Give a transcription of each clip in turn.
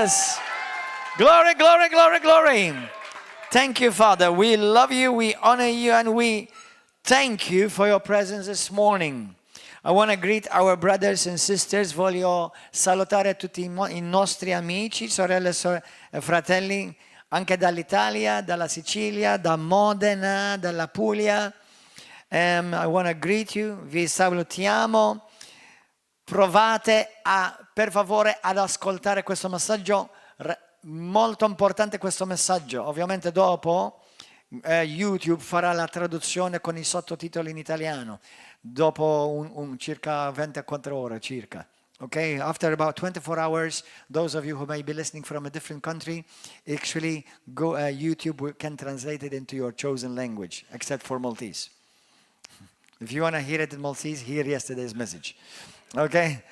Jesus. Glory, glory, glory, glory. Thank you, Father. We love you, we honor you, and we thank you for your presence this morning. I want to greet our brothers and sisters. Voglio salutare tutti i nostri amici, sorelle e fratelli, anche dall'Italia, dalla Sicilia, da Modena, dalla Puglia. I want to greet you. Vi salutiamo. Provate per favore ad ascoltare questo messaggio. Molto importante questo messaggio. Ovviamente dopo YouTube farà la traduzione con i sottotitoli in italiano. Dopo circa 24 ore circa. Okay, after about 24 hours, those of you who may be listening from a different country, actually YouTube can translate it into your chosen language, except for Maltese. If you want to hear it in Maltese, hear yesterday's message. Okay,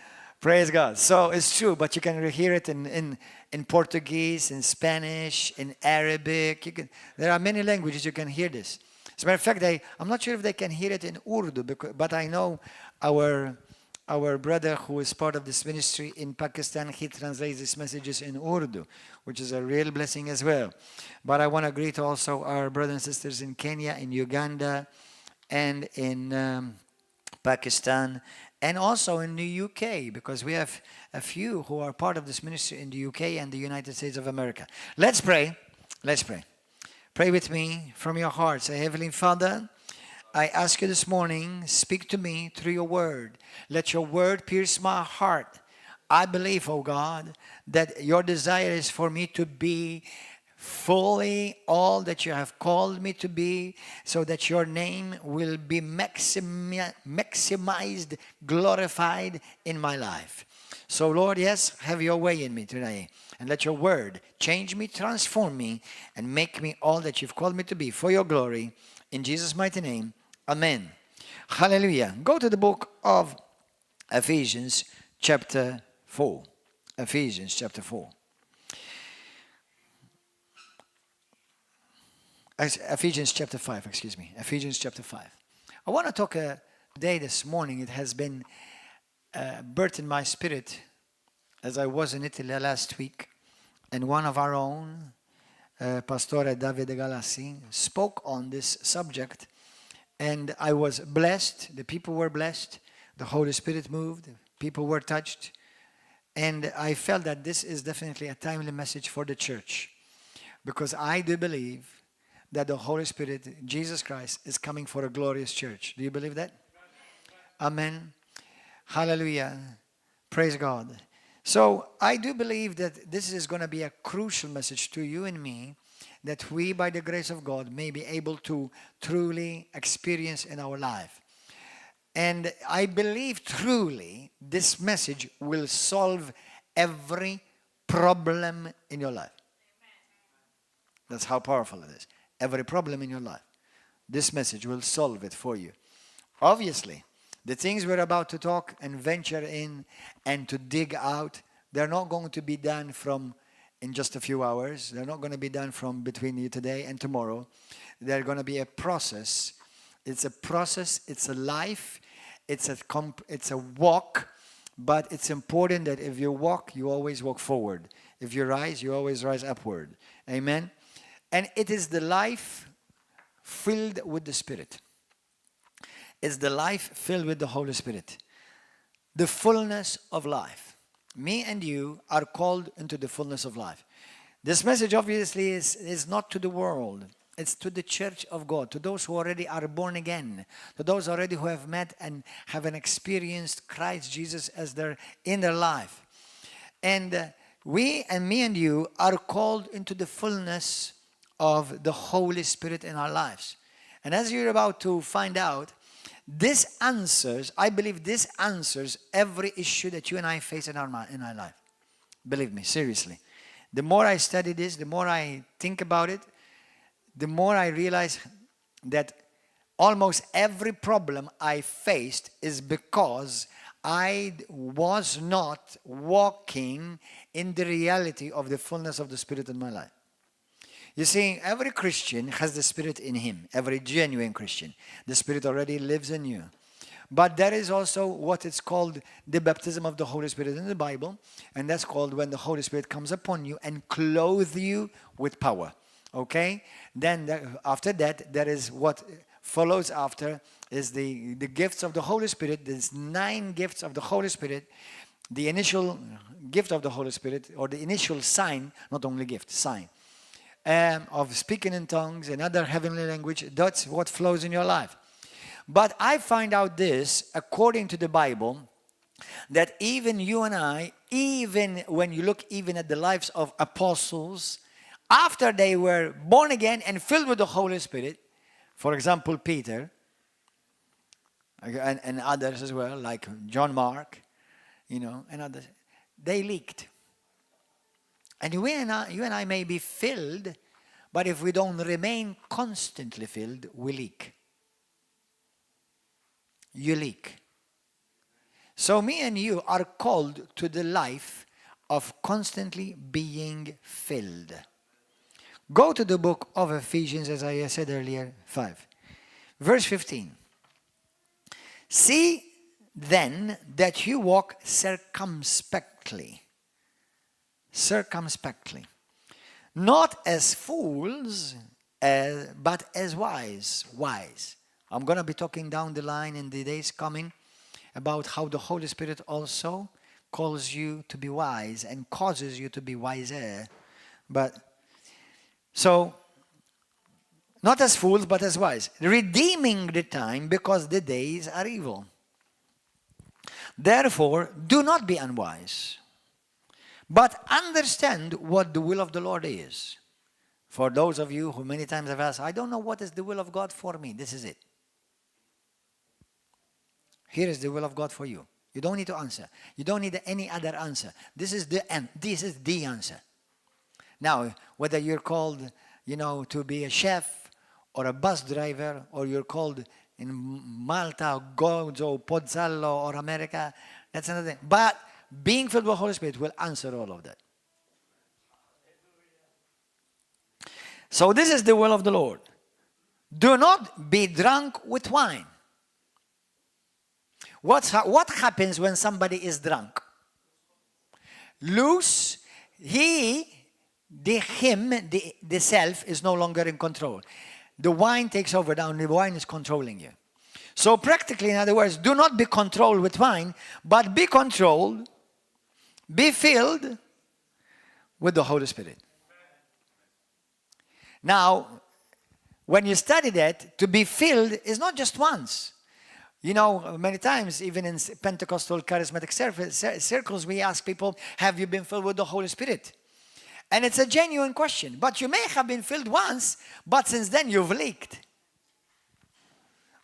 praise God. So it's true, but you can hear it in Portuguese, in Spanish, in Arabic. There are many languages you can hear this. As a matter of fact, I'm not sure if they can hear it in Urdu, but I know our brother who is part of this ministry in Pakistan, he translates these messages in Urdu, which is a real blessing as well. But I want to greet also our brothers and sisters in Kenya, in Uganda, and in Pakistan, and also in the UK, because we have a few who are part of this ministry in the UK and the United States of America. Let's pray. Let's pray. Pray with me from your heart. Say, Heavenly Father, I ask you this morning, speak to me through your word. Let your word pierce my heart. I believe, oh God, that your desire is for me to be fully all that you have called me to be, so that your name will be maximized, glorified in my life. So Lord, yes, have your way in me today. And let your word change me, transform me, and make me all that you've called me to be for your glory. In Jesus' mighty name, amen. Hallelujah. Go to the book of Ephesians chapter 4. Ephesians chapter 4. Ephesians chapter 5, excuse me. Ephesians chapter 5. I want to talk today, this morning. It has been birthed in my spirit as I was in Italy last week, and one of our own, Pastore Davide Galassi, spoke on this subject, and I was blessed. The people were blessed. The Holy Spirit moved. People were touched. And I felt that this is definitely a timely message for the church, because I do believe that the Holy Spirit, Jesus Christ, is coming for a glorious church. Do you believe that? Amen. Hallelujah. Praise God. So I do believe that this is going to be a crucial message to you and me, that we, by the grace of God, may be able to truly experience in our life. And I believe truly this message will solve every problem in your life. That's how powerful it is. Every problem in your life. This message will solve it for you. Obviously, the things we're about to talk and venture in and to dig out, they're not going to be done in just a few hours. They're not going to be done from between you today and tomorrow. They're going to be a process. It's a process. It's a life. It's a walk. But it's important that if you walk, you always walk forward. If you rise, you always rise upward. Amen. And it is the life filled with the Spirit. It's the life filled with the Holy Spirit. The fullness of life. Me and you are called into the fullness of life. This message obviously is not to the world. It's to the church of God, to those who already are born again, to those already who have met and have experienced Christ Jesus as in their life. And me and you are called into the fullness of the Holy Spirit in our lives. And as you're about to find out, I believe this answers every issue that you and I face in our life. Believe me, seriously. The more I study this, the more I think about it, the more I realize that almost every problem I faced is because I was not walking in the reality of the fullness of the Spirit in my life. You see, every Christian has the Spirit in him. Every genuine Christian. The Spirit already lives in you. But there is also what is called the baptism of the Holy Spirit in the Bible. And that's called when the Holy Spirit comes upon you and clothes you with power. Okay? Then after that, there is what follows after is the gifts of the Holy Spirit. There's 9 gifts of the Holy Spirit. The initial gift of the Holy Spirit, or the initial sign, not only gift, sign, of speaking in tongues and other heavenly language. That's what flows in your life. But I find out this, according to the Bible, that even you and I, even when you look even at the lives of apostles, after they were born again and filled with the Holy Spirit, for example, Peter, and others as well, like John Mark, and others, they leaked. And you and I may be filled, but if we don't remain constantly filled, we leak. You leak. So me and you are called to the life of constantly being filled. Go to the book of Ephesians, as I said earlier, 5. Verse 15. See then that you walk circumspectly. Circumspectly. Not as fools, but as wise. Wise. I'm going to be talking down the line in the days coming about how the Holy Spirit also calls you to be wise and causes you to be wiser. But so, not as fools, but as wise, redeeming the time because the days are evil. Therefore, do not be unwise, but understand what the will of the Lord is. For those of you who many times have asked, I don't know what is the will of God for me. This is it. Here is the will of God for you. You don't need to answer. You don't need any other answer. This is the answer. Now, whether you're called, to be a chef or a bus driver, or you're called in Malta, Gozo, Pozzallo, or America, that's another thing. But being filled with the Holy Spirit will answer all of that. So this is the will of the Lord. Do not be drunk with wine. What happens when somebody is drunk? Loose, the self is no longer in control. The wine takes over down, the wine is controlling you. So practically, in other words, do not be controlled with wine, but be controlled, be filled with the Holy Spirit. Now, when you study that, to be filled is not just once. Many times, even in Pentecostal charismatic circles, we ask people, have you been filled with the Holy Spirit? And it's a genuine question. But you may have been filled once, but since then you've leaked.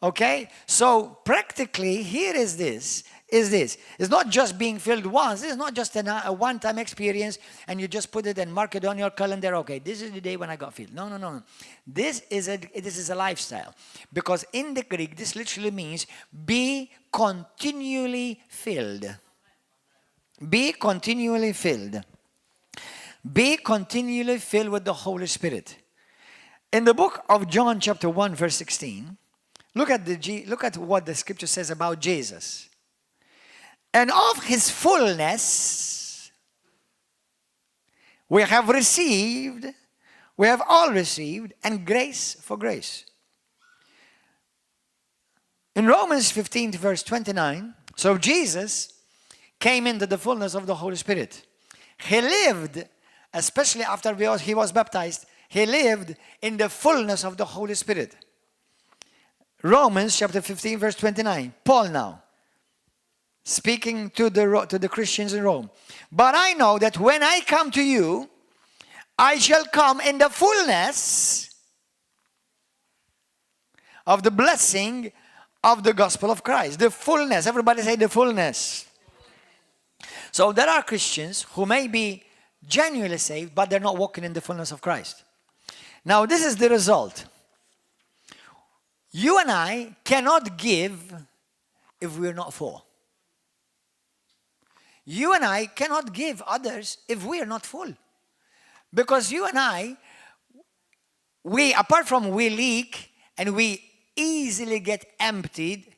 Okay? So practically, here is this. It's not just being filled once. It's not just a one-time experience and you just put it and mark it on your calendar. Okay, this is the day when I got filled. No. This is a lifestyle. Because in the Greek, this literally means be continually filled. Be continually filled. Be continually filled with the Holy Spirit. In the book of John chapter 1 verse 16, look at what the scripture says about Jesus. And of his fullness we have all received, and grace for grace. In Romans 15 verse 29, so Jesus came into the fullness of the Holy Spirit. He lived, especially after he was baptized, he lived in the fullness of the Holy Spirit. Romans chapter 15 verse 29, Paul now, speaking to the Christians in Rome. But I know that when I come to you, I shall come in the fullness of the blessing of the gospel of Christ. The fullness. Everybody say the fullness. So there are Christians who may be genuinely saved, but they're not walking in the fullness of Christ. Now this is the result. You and I cannot give if we're not full. You and I cannot give others if we are not full. Because you and I, apart from we leak and we easily get emptied,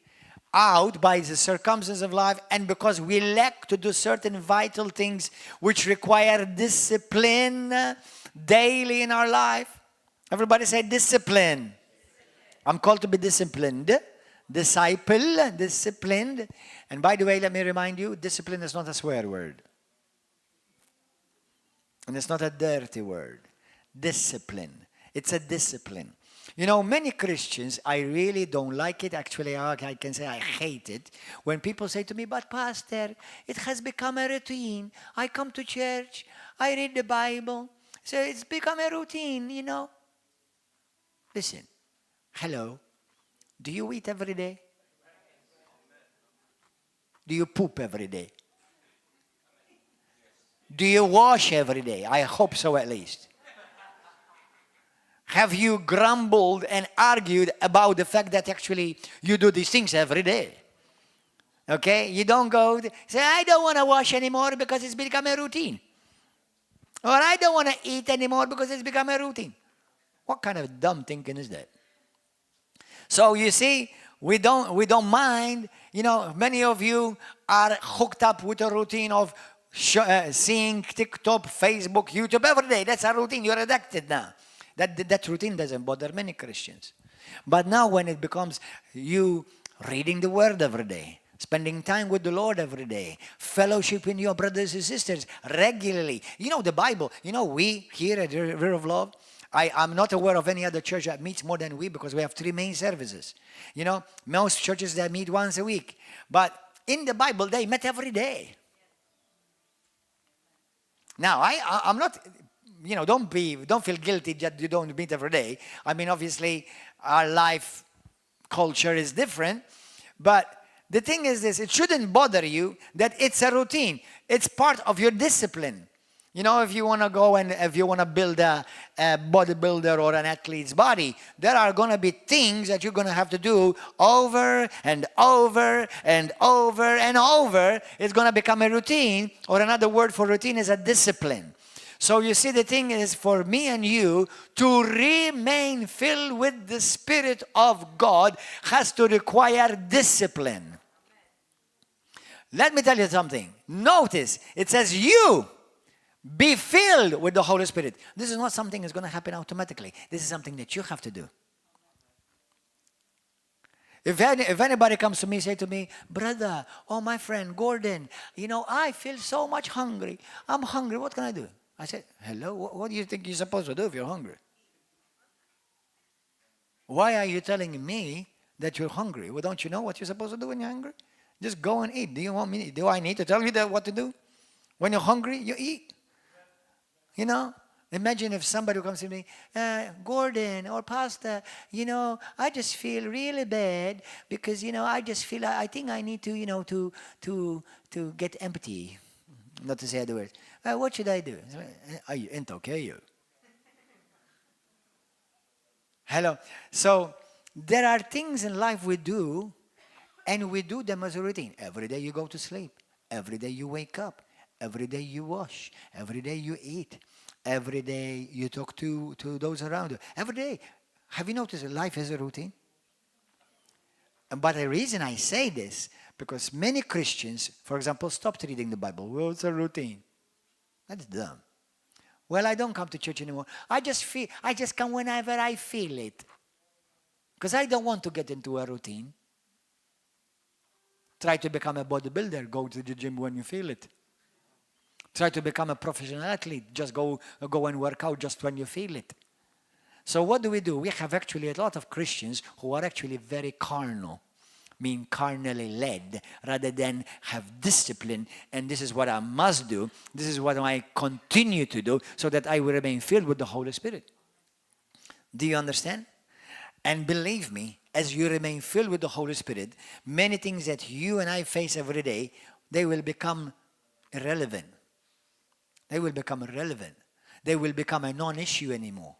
out by the circumstances of life, and because we lack to do certain vital things which require discipline daily in our life. Everybody say discipline. I'm called to be disciplined. Disciple, disciplined. And by the way, let me remind you, discipline is not a swear word. And it's not a dirty word. Discipline. It's a discipline. You know, many Christians, I really don't like it. Actually, I can say I hate it. When people say to me, but Pastor, it has become a routine. I come to church, I read the Bible. So it's become a routine, you know. Listen, hello, do you eat every day? Do you poop every day? Do you wash every day? I hope so, at least. Have you grumbled and argued about the fact that actually you do these things every day? Okay? You don't go, say, I don't want to wash anymore because it's become a routine. Or I don't want to eat anymore because it's become a routine. What kind of dumb thinking is that? So you see, we don't mind. You know, many of you are hooked up with a routine of seeing TikTok, Facebook, YouTube every day. That's a routine. You're addicted now. That routine doesn't bother many Christians. But now when it becomes you reading the Word every day, spending time with the Lord every day, fellowshipping your brothers and sisters regularly. You know the Bible. You know we here at the River of Love, I'm not aware of any other church that meets more than we, because we have 3 main services. You know, most churches that meet once a week. But in the Bible, they met every day. Now, I'm not, you know, don't feel guilty that you don't meet every day. I mean, obviously, our life culture is different. But the thing is this, it shouldn't bother you that it's a routine. It's part of your discipline. You know, if you want to go and if you want to build a bodybuilder or an athlete's body, there are going to be things that you're going to have to do over and over and over and over. It's going to become a routine, or another word for routine is a discipline. So you see, the thing is for me and you to remain filled with the Spirit of God has to require discipline. Let me tell you something. Notice, it says you be filled with the Holy Spirit. This is not something that's going to happen automatically. This is something that you have to do. If anybody comes to me, say to me, brother, or my friend, Gordon, you know, I feel so much hungry. I'm hungry. What can I do? I said, hello, what do you think you're supposed to do if you're hungry? Why are you telling me that you're hungry? Well, don't you know what you're supposed to do when you're hungry? Just go and eat. Do I need to tell you what to do? When you're hungry, you eat. You know, imagine if somebody comes to me, Gordon or Pastor, you know, I just feel really bad because, you know, I just feel, I think I need to, you know, to get empty. Not to say other words. What should I do? Are you okay? You? Hello. So there are things in life we do, and we do them as a routine. Every day you go to sleep. Every day you wake up. Every day you wash. Every day you eat. Every day you talk to those around you. Every day. Have you noticed that life is a routine? But the reason I say this, because many Christians, for example, stopped reading the Bible. Well, it's a routine. That's dumb. Well, I don't come to church anymore. I just come whenever I feel it. Because I don't want to get into a routine. Try to become a bodybuilder. Go to the gym when you feel it. Try to become a professional athlete. Just go and work out just when you feel it. So what do? We have actually a lot of Christians who are actually very carnal, mean carnally led, rather than have discipline. And this is what I must do. This is what I continue to do so that I will remain filled with the Holy Spirit. Do you understand? And believe me, as you remain filled with the Holy Spirit, many things that you and I face every day, they will become irrelevant. They will become irrelevant. They will become a non-issue anymore.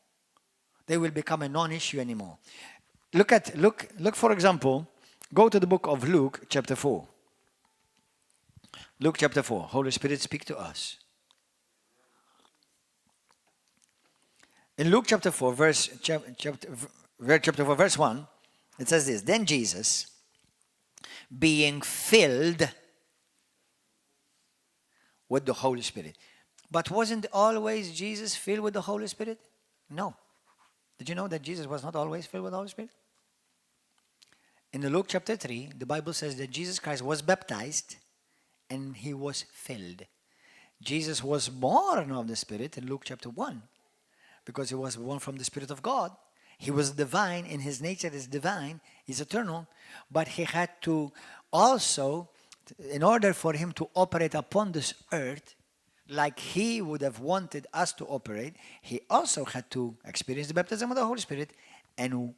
They will become a non-issue anymore. Look, for example, go to the book of Luke, chapter 4. Luke chapter 4. Holy Spirit, speak to us. In Luke chapter 4, verse 1, it says this. Then Jesus, being filled with the Holy Spirit. But wasn't always Jesus filled with the Holy Spirit? No. Did you know that Jesus was not always filled with the Holy Spirit? In the Luke chapter 3, the Bible says that Jesus Christ was baptized and he was filled. Jesus was born of the Spirit in Luke chapter 1 because he was born from the Spirit of God. He was divine, and his nature is divine, he's eternal, but he had to also, in order for him to operate upon this earth like he would have wanted us to operate, he also had to experience the baptism of the Holy Spirit and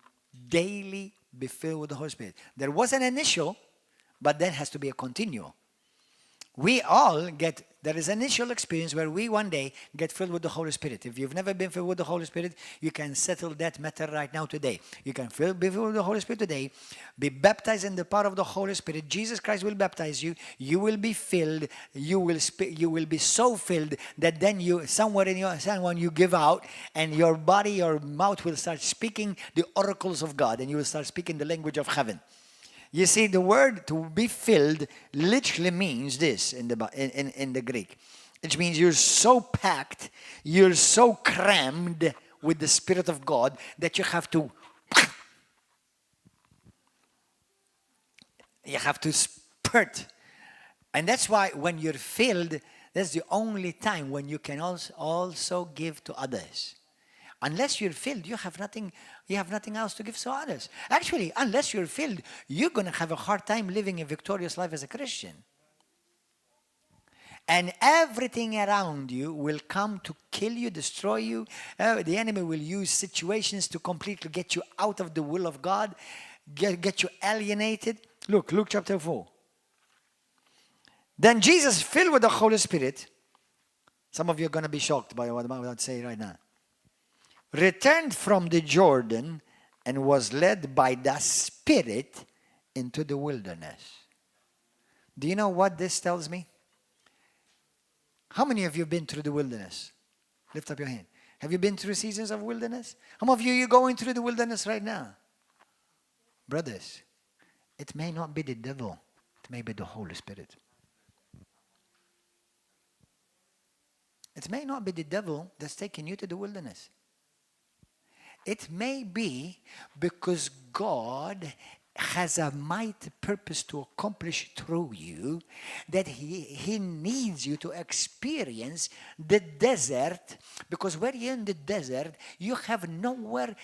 daily be filled with the Holy Spirit. There was an initial, but then has to be a continual. We all there is an initial experience where we one day get filled with the Holy Spirit. If you've never been filled with the Holy Spirit, you can settle that matter right now today. You can be filled with the Holy Spirit today, be baptized in the power of the Holy Spirit. Jesus Christ will baptize you. You will be filled. You will be so filled that then someone you give out, and your body, your mouth will start speaking the oracles of God, and you will start speaking the language of heaven. You see, the word to be filled literally means this in the Greek. It means you're so packed, you're so crammed with the Spirit of God that you have to spurt. And that's why when you're filled, that's the only time when you can also give to others. Unless you're filled, you have nothing else to give to others. Actually, unless you're filled, you're going to have a hard time living a victorious life as a Christian. And everything around you will come to kill you, destroy you. The enemy will use situations to completely get you out of the will of God, get you alienated. Look, Luke chapter 4. Then Jesus, filled with the Holy Spirit, some of you are going to be shocked by what I'm about to say right now, returned from the Jordan and was led by the Spirit into the wilderness. Do you know what this tells me? How many of you have been through the wilderness? Lift up your hand. Have you been through seasons of wilderness? How many of you are going through the wilderness right now? Brothers, it may not be the devil. It may be the Holy Spirit. It may not be the devil that's taking you to the wilderness. It may be because God has a mighty purpose to accomplish through you, that he needs you to experience the desert, because when you're in the desert, you have nowhere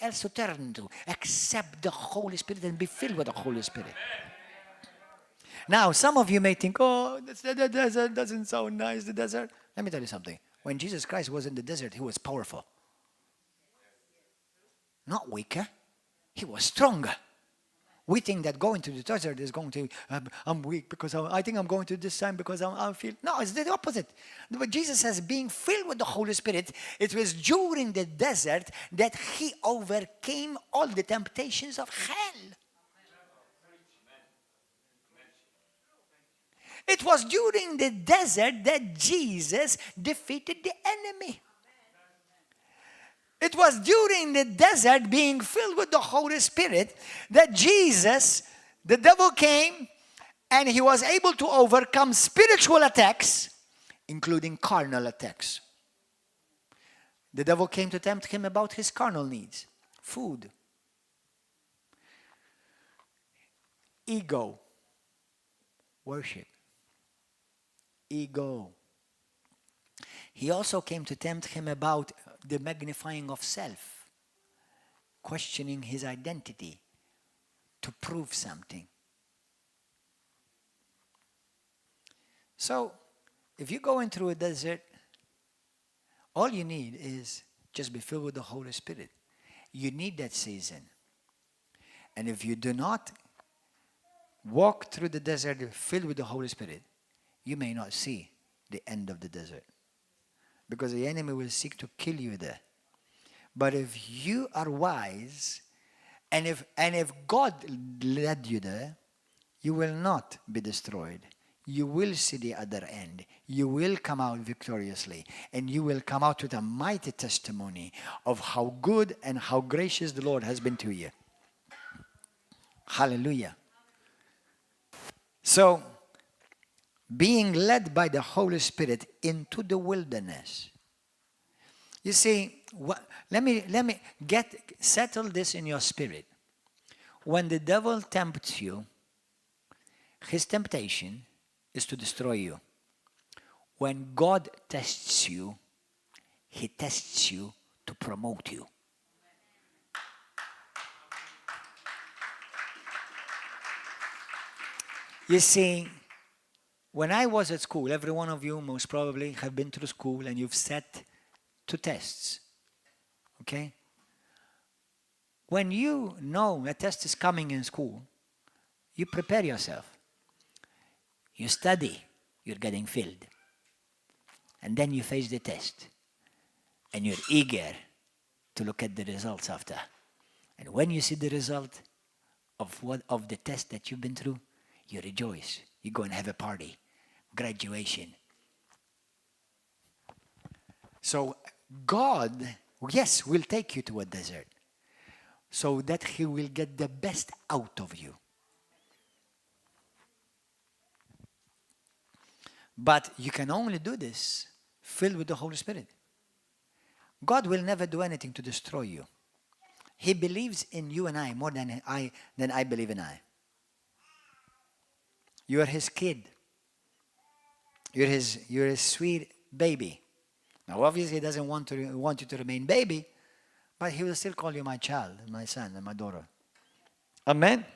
else to turn to except the Holy Spirit and be filled with the Holy Spirit. Now, some of you may think, oh, the desert doesn't sound nice, the desert. Let me tell you something. When Jesus Christ was in the desert, he was powerful. Not weaker. He was stronger. We think that going to the desert is going to, I'm weak because I think I'm going to this time because I feel. No, it's the opposite. But Jesus says being filled with the Holy Spirit, it was during the desert that he overcame all the temptations of hell. It was during the desert that Jesus defeated the enemy. It was during the desert, being filled with the Holy Spirit, that Jesus, the devil came and he was able to overcome spiritual attacks, including carnal attacks. The devil came to tempt him about his carnal needs. Food. Ego. Worship. Ego. He also came to tempt him about the magnifying of self, questioning his identity to prove something. So, if you're going through a desert, all you need is just be filled with the Holy Spirit. You need that season. And if you do not walk through the desert filled with the Holy Spirit, you may not see the end of the desert, because the enemy will seek to kill you there. But if you are wise, and if God led you there, you will not be destroyed. You will see the other end. You will come out victoriously, and you will come out with a mighty testimony of how good and how gracious the Lord has been to you. Hallelujah. So, being led by the Holy Spirit into the wilderness. You see, let me settle this in your spirit. When the devil tempts you, his temptation is to destroy you. When God tests you, he tests you to promote you. You see, when I was at school, every one of you most probably have been through school and you've sat to tests. Okay? When you know a test is coming in school, you prepare yourself. You study, you're getting filled. And then you face the test. And you're eager to look at the results after. And when you see the result of the test that you've been through, you rejoice. You go and have a party. Graduation. So God, yes, will take you to a desert so that he will get the best out of you. But you can only do this filled with the Holy Spirit. God will never do anything to destroy you. He believes in you and I more than I believe in I. You are his kid. You're his sweet baby. Now, obviously, he doesn't want you to remain baby, but he will still call you my child, my son, and my daughter. Amen?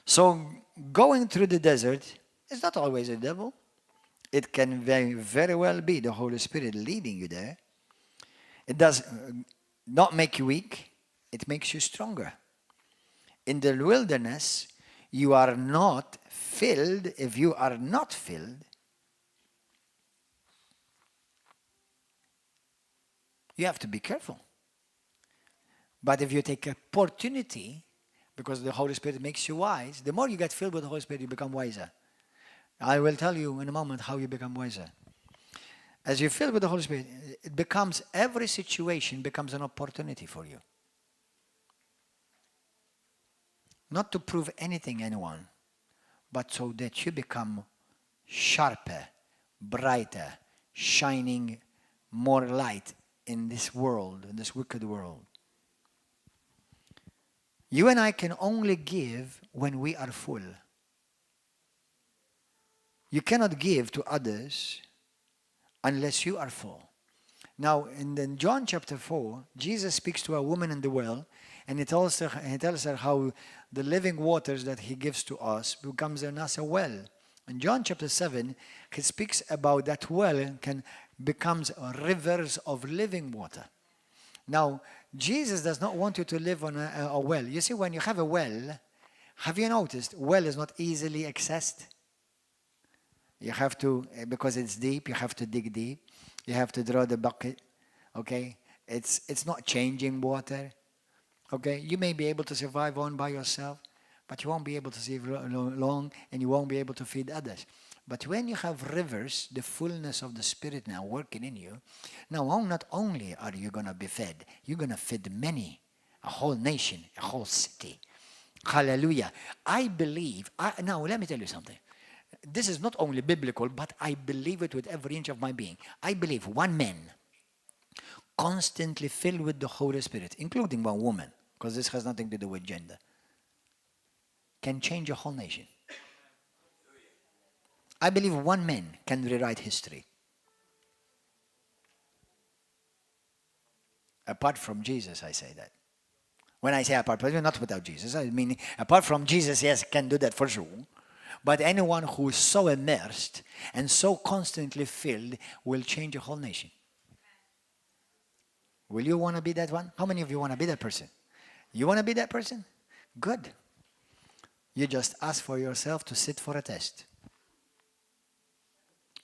So, going through the desert is not always the devil. It can very, very well be the Holy Spirit leading you there. It does not make you weak. It makes you stronger. In the wilderness, you are not filled. If you are not filled, you have to be careful. But if you take opportunity, because the Holy Spirit makes you wise, the more you get filled with the Holy Spirit, you become wiser. I will tell you in a moment how you become wiser. As you fill with the Holy Spirit, it becomes, every situation becomes an opportunity for you. Not to prove anything anyone, but so that you become sharper, brighter, shining more light in this world, in this wicked world. You and I can only give when we are full. You cannot give to others unless you are full. Now, in John chapter 4, Jesus speaks to a woman in the well, and he tells her how the living waters that he gives to us becomes in us a well. In John chapter 7, he speaks about that well becomes rivers of living water. Now, Jesus does not want you to live on a well. You see, when you have a well, have you noticed, well is not easily accessed? You have to, because it's deep, you have to dig deep. You have to draw the bucket, okay? It's not changing water, okay? You may be able to survive on by yourself, but you won't be able to survive long, and you won't be able to feed others. But when you have rivers, the fullness of the Spirit now working in you, now not only are you going to be fed, you're going to feed many, a whole nation, a whole city. Hallelujah. I believe, now let me tell you something. This is not only biblical, but I believe it with every inch of my being. I believe one man constantly filled with the Holy Spirit, including one woman, because this has nothing to do with gender, can change a whole nation. I believe one man can rewrite history. Apart from Jesus, I say that. When I say apart, not without Jesus. I mean, apart from Jesus, yes, can do that for sure. But anyone who is so immersed and so constantly filled will change a whole nation. Will you want to be that one? How many of you want to be that person? You want to be that person? Good. You just ask for yourself to sit for a test.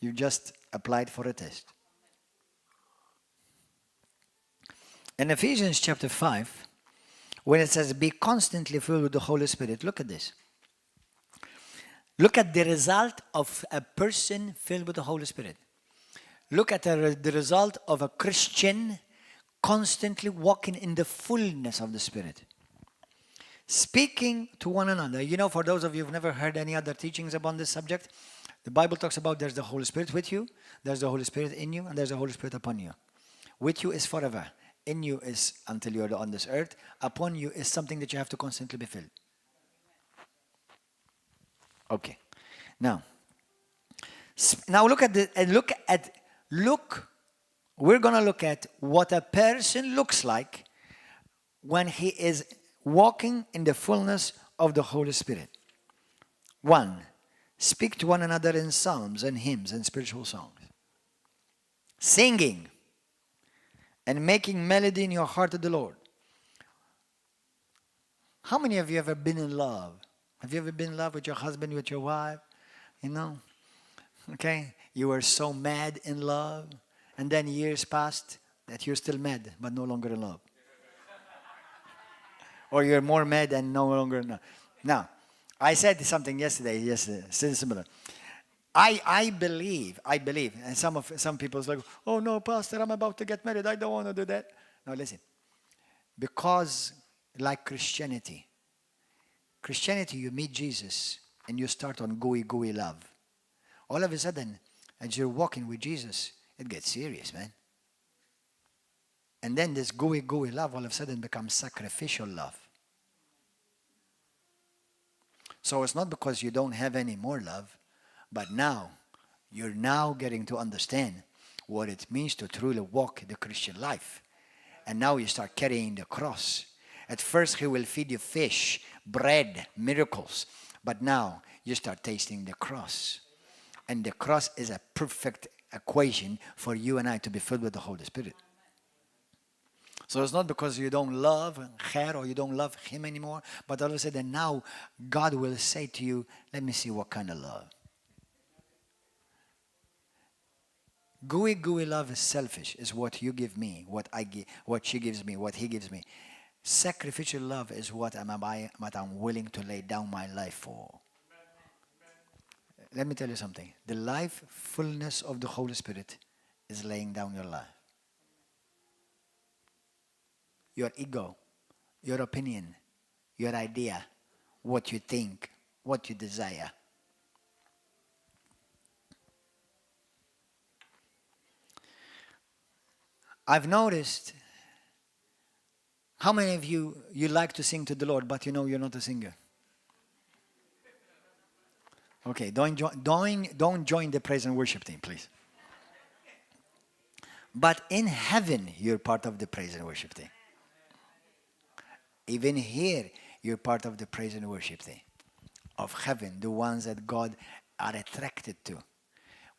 You just applied for a test. In Ephesians chapter 5, when it says, be constantly filled with the Holy Spirit, look at this. Look at the result of a person filled with the Holy Spirit. Look at the result of a Christian constantly walking in the fullness of the Spirit. Speaking to one another. You know, for those of you who've never heard any other teachings about this subject, the Bible talks about there's the Holy Spirit with you, there's the Holy Spirit in you, and there's the Holy Spirit upon you. With you is forever. In you is until you're on this earth. Upon you is something that you have to constantly be filled. Okay. Now look at the we're going to look at what a person looks like when he is walking in the fullness of the Holy Spirit. 1. Speak to one another in psalms and hymns and spiritual songs. Singing and making melody in your heart to the Lord. How many of you have ever been in love? Have you ever been in love with your husband, with your wife? You know? Okay? You were so mad in love, and then years passed that you're still mad, but no longer in love. Or you're more mad and no longer in love. Now, I said something yesterday, still similar. I believe, and some people are like, oh no, Pastor, I'm about to get married. I don't want to do that. No, listen. Because like Christianity, you meet Jesus and you start on gooey love. All of a sudden, as you're walking with Jesus, it gets serious, man. And then this gooey love all of a sudden becomes sacrificial love. So it's not because you don't have any more love, but now, you're now getting to understand what it means to truly walk the Christian life. And now you start carrying the cross. At first, he will feed you fish, bread, miracles. But now, you start tasting the cross. And the cross is a perfect equation for you and I to be filled with the Holy Spirit. So it's not because you don't love her or you don't love him anymore, but all of a sudden now, God will say to you, let me see what kind of love. Gooey love is selfish, is what you give me, what I give, what she gives me, what he gives me. Sacrificial love is what I'm willing to lay down my life for. Let me tell you something. The life fullness of the Holy Spirit is laying down your life. Your ego, your opinion, your idea, what you think, what you desire. I've noticed how many of you like to sing to the Lord, but you know you're not a singer. Okay, don't join the praise and worship team, please. But in heaven, you're part of the praise and worship team. Even here, you're part of the praise and worship team of heaven, the ones that God are attracted to.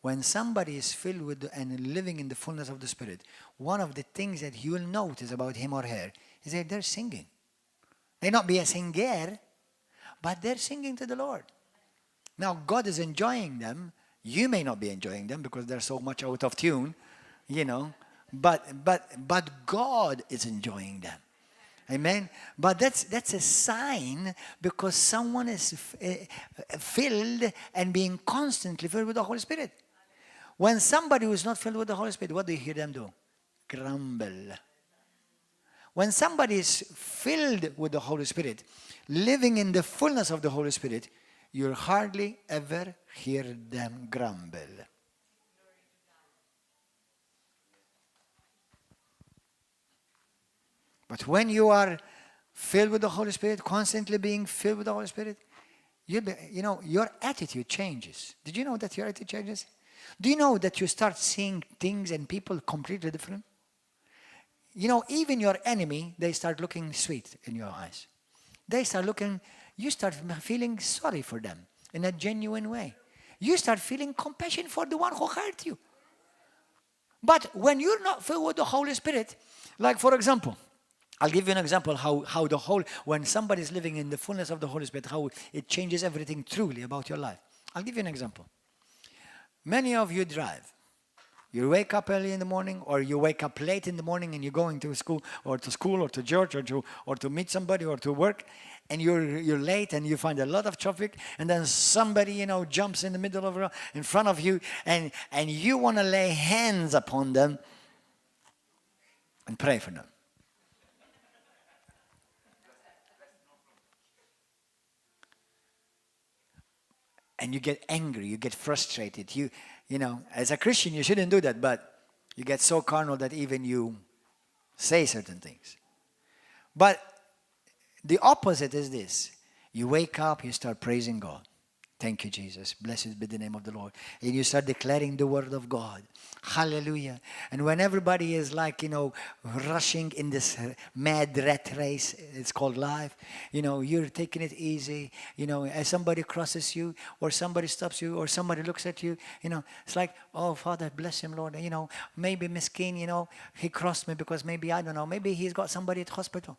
When somebody is filled with and living in the fullness of the Spirit, one of the things that you will notice about him or her is that they're singing. They not be a singer, but they're singing to the Lord. Now, God is enjoying them. You may not be enjoying them because they're so much out of tune, you know. But God is enjoying them. Amen. But that's a sign because someone is filled and being constantly filled with the Holy Spirit. When somebody who is not filled with the Holy Spirit, what do you hear them do? Grumble. When somebody is filled with the Holy Spirit, living in the fullness of the Holy Spirit, you'll hardly ever hear them grumble. But when you are filled with the Holy Spirit, constantly being filled with the Holy Spirit, your attitude changes. Did you know that your attitude changes? Do you know that you start seeing things and people completely different? You know, even your enemy, they start looking sweet in your eyes. You start feeling sorry for them in a genuine way. You start feeling compassion for the one who hurt you. But when you're not filled with the Holy Spirit, like for example, I'll give you an example when somebody is living in the fullness of the Holy Spirit, how it changes everything truly about your life. I'll give you an example. Many of you drive. You wake up early in the morning, or you wake up late in the morning and you're going to school or to church or to meet somebody or to work, and you're late and you find a lot of traffic, and then somebody jumps in the middle of in front of you, and you want to lay hands upon them and pray for them. And you get angry, you get frustrated. You know, as a Christian, you shouldn't do that, but you get so carnal that even you say certain things. But the opposite is this. You wake up, you start praising God. Thank you, Jesus. Blessed be the name of the Lord. And you start declaring the word of God. Hallelujah. And when everybody is like, rushing in this mad rat race, it's called life, you're taking it easy. As somebody crosses you or somebody stops you or somebody looks at you, it's like, oh, Father, bless him, Lord. Maybe Miskin, he crossed me because maybe, I don't know, maybe he's got somebody at hospital.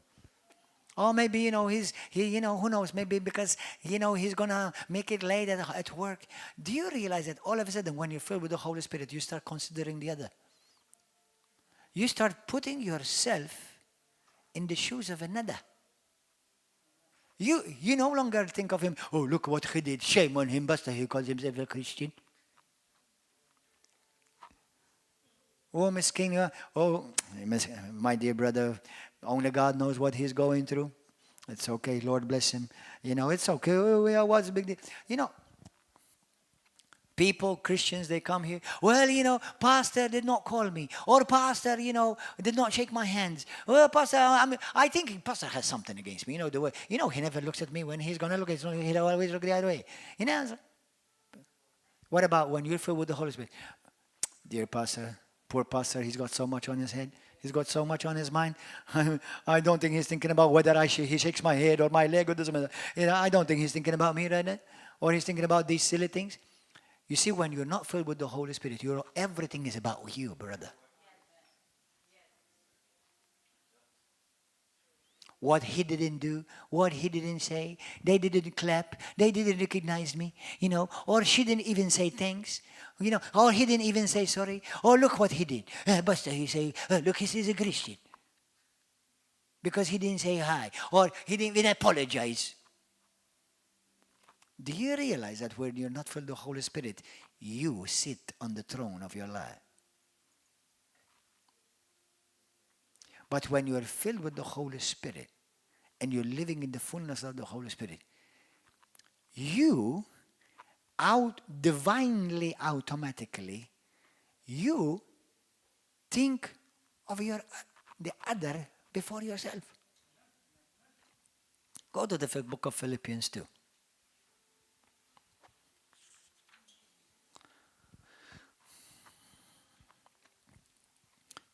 Or maybe, who knows, maybe because, he's going to make it late at work. Do you realize that all of a sudden when you're filled with the Holy Spirit, you start considering the other? You start putting yourself in the shoes of another. You no longer think of him, oh, look what he did, shame on him, basta, he calls himself a Christian. Oh, Miskin, my dear brother, only God knows what he's going through. It's okay, Lord bless him. It's okay. Oh, what's the big deal? People, Christians, they come here. Well, pastor did not call me. Or pastor, did not shake my hands. Well, pastor, I think pastor has something against me. The way, he never looks at me when he's going to look. He always look the other way. What about when you're filled with the Holy Spirit? Dear pastor, poor pastor, he's got so much on his head. He's got so much on his mind. I don't think he's thinking about whether he shakes my head or my leg or doesn't matter. I don't think he's thinking about me right now. Or he's thinking about these silly things. You see, when you're not filled with the Holy Spirit, everything is about you, brother. What he didn't do, what he didn't say, they didn't clap, they didn't recognize me, or she didn't even say thanks, or he didn't even say sorry, or look what he did. Basta, he say, look, he's a Christian. Because he didn't say hi, or he didn't even apologize. Do you realize that when you're not filled with the Holy Spirit, you sit on the throne of your life? But when you are filled with the Holy Spirit and you're living in the fullness of the Holy Spirit, you divinely, automatically, you think of the other before yourself. Go to the book of Philippians 2.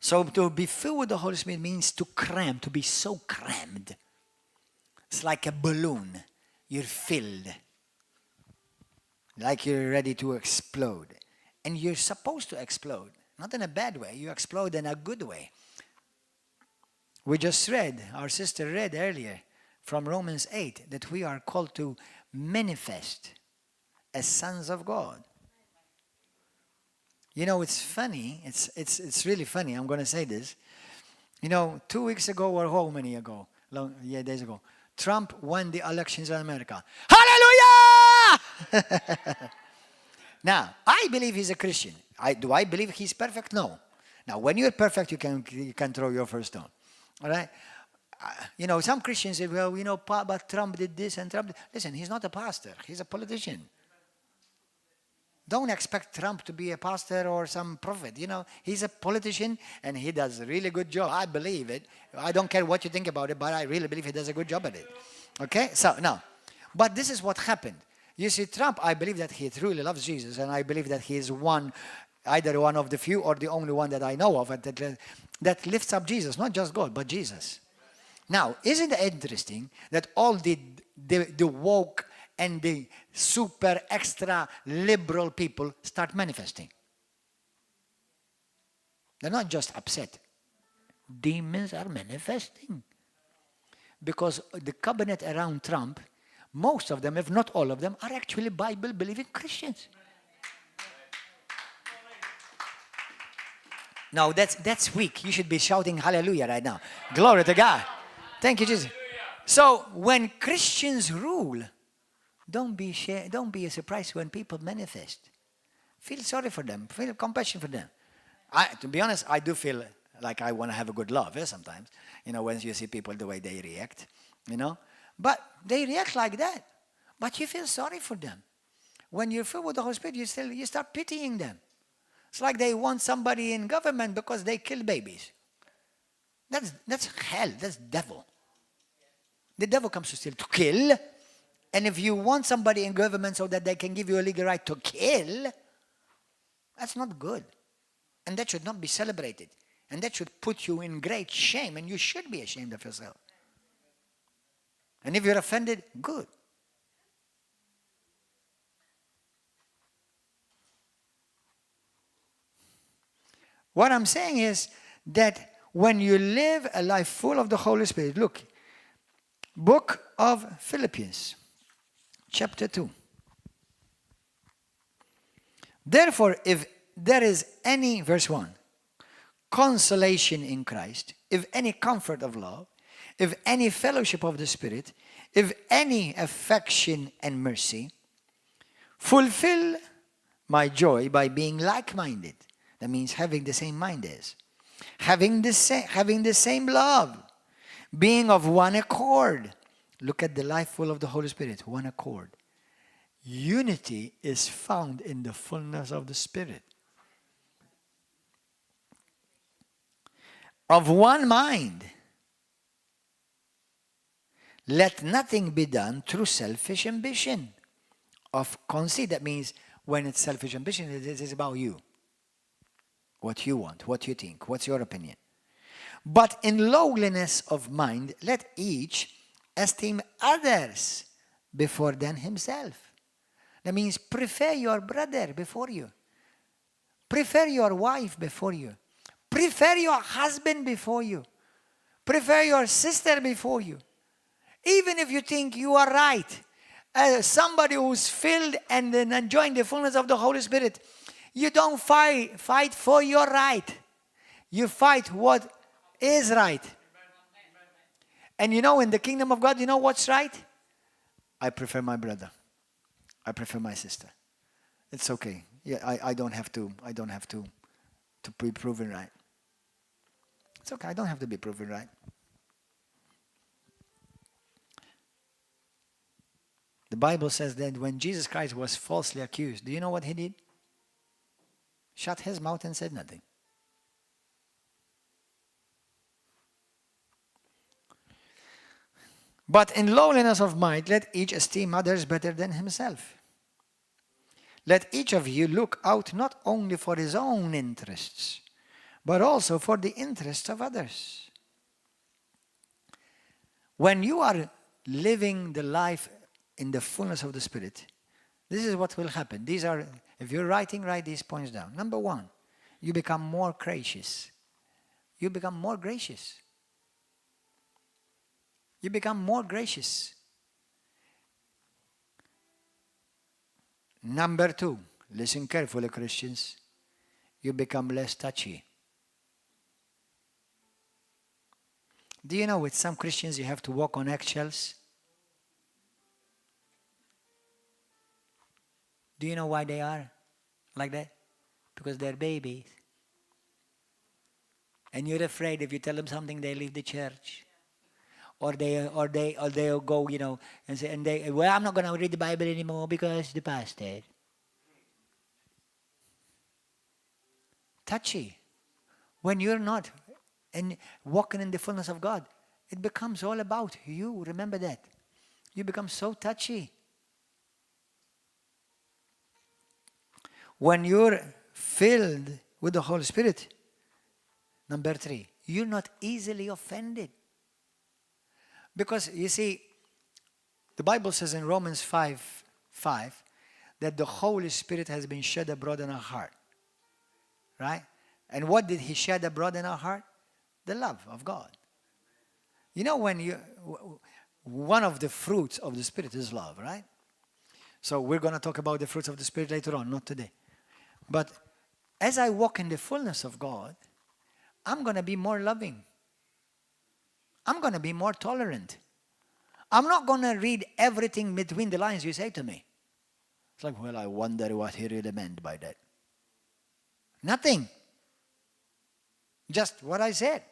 So to be filled with the Holy Spirit means to cram, to be so crammed. It's like a balloon. You're filled. Like you're ready to explode. And you're supposed to explode. Not in a bad way. You explode in a good way. We just read, our sister read earlier from Romans 8, that we are called to manifest as sons of God. It's funny. It's really funny. I'm going to say this. 2 weeks ago or how many ago? Days ago. Trump won the elections in America. Hallelujah! Now, I believe he's a Christian. Do I believe he's perfect? No. Now, when you're perfect, you can throw your first stone. All right? Some Christians say, well, but Trump did this and Trump did. Listen, he's not a pastor. He's a politician. Don't expect Trump to be a pastor or some prophet. He's a politician and he does a really good job. I believe it. I don't care what you think about it, but I really believe he does a good job at it. Okay? So, now, but this is what happened. You see, Trump, I believe that he truly loves Jesus, and I believe that he is either one of the few or the only one that I know of that lifts up Jesus, not just God, but Jesus. Now, isn't it interesting that all the woke and the super extra liberal people start manifesting? They're not just upset. Demons are manifesting. Because the cabinet around Trump, most of them, if not all of them, are actually Bible-believing Christians. Now, that's weak. You should be shouting hallelujah right now. Glory to God. Thank you, Jesus. So, when Christians rule, don't be surprised when people manifest. Feel sorry for them. Feel compassion for them. To be honest, I do feel like I want to have a good love sometimes. When you see people the way they react, But they react like that. But you feel sorry for them. when you're filled with the Holy Spirit, you start pitying them. It's like they want somebody in government because they kill babies. That's hell. That's devil. The devil comes to steal, to kill. And if you want somebody in government so that they can give you a legal right to kill, that's not good. And that should not be celebrated. And that should put you in great shame. And you should be ashamed of yourself. And if you're offended, good. What I'm saying is that when you live a life full of the Holy Spirit, look, book of Philippians, chapter 2. Therefore, if there is any, verse 1, consolation in Christ, if any comfort of love, if any fellowship of the Spirit, if any affection and mercy, fulfill my joy by being like-minded. That means having the same mind as. Having the same love. Being of one accord. Look at the life full of the Holy Spirit. One accord. Unity is found in the fullness of the Spirit. Of one mind. Let nothing be done through selfish ambition. Of conceit. That means when it's selfish ambition, it is about you. What you want, what you think, what's your opinion. But in lowliness of mind, let each esteem others before than himself. That means prefer your brother before you. Prefer your wife before you. Prefer your husband before you. Prefer your sister before you. Even if you think you are right. Somebody who's filled and enjoying the fullness of the Holy Spirit, you don't fight for your right. You fight what is right. And you know, in the kingdom of God, you know what's right? I prefer my brother. I prefer my sister. It's okay. Yeah, I don't have to be proven right. It's okay. I don't have to be proven right. The Bible says that when Jesus Christ was falsely accused, do you know what he did? Shut his mouth and said nothing. But in lowliness of mind, let each esteem others better than himself. Let each of you look out not only for his own interests, but also for the interests of others. When you are living the life in the fullness of the Spirit, this is what will happen. These are, if you're writing, write these points down. Number one, you become more gracious. You become more gracious. You become more gracious. Number two, listen carefully, Christians. You become less touchy. Do you know with some Christians you have to walk on eggshells? Do you know why they are like that? Because they're babies. And you're afraid if you tell them something, they leave the church. Or they'll go, you know, and say, well, I'm not going to read the Bible anymore because the pastor. Touchy. When you're not and walking in the fullness of God, it becomes all about you. Remember that. You become so touchy. When you're filled with the Holy Spirit, number three, you're not easily offended. Because, you see, the Bible says in Romans 5:5 that the Holy Spirit has been shed abroad in our heart. Right? And what did he shed abroad in our heart? The love of God. You know, one of the fruits of the Spirit is love, right? So we're going to talk about the fruits of the Spirit later on, not today. But as I walk in the fullness of God, I'm going to be more loving. I'm going to be more tolerant. I'm not going to read everything between the lines you say to me. It's like, well, I wonder what he really meant by that. Nothing. Just what I said.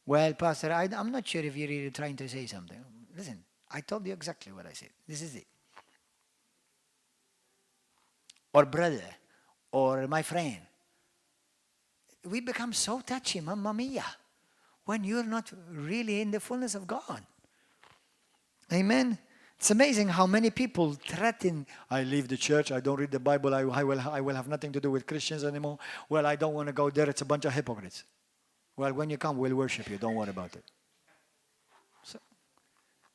Well, Pastor, I'm not sure if you're really trying to say something. Listen, I told you exactly what I said. This is it. or brother, or my friend. We become so touchy, mamma mia, when you're not really in the fullness of God. Amen. It's amazing how many people threaten, I leave the church, I don't read the Bible, I will have nothing to do with Christians anymore. Well, I don't want to go there, it's a bunch of hypocrites. Well, when you come, we'll worship you, don't worry about it. So,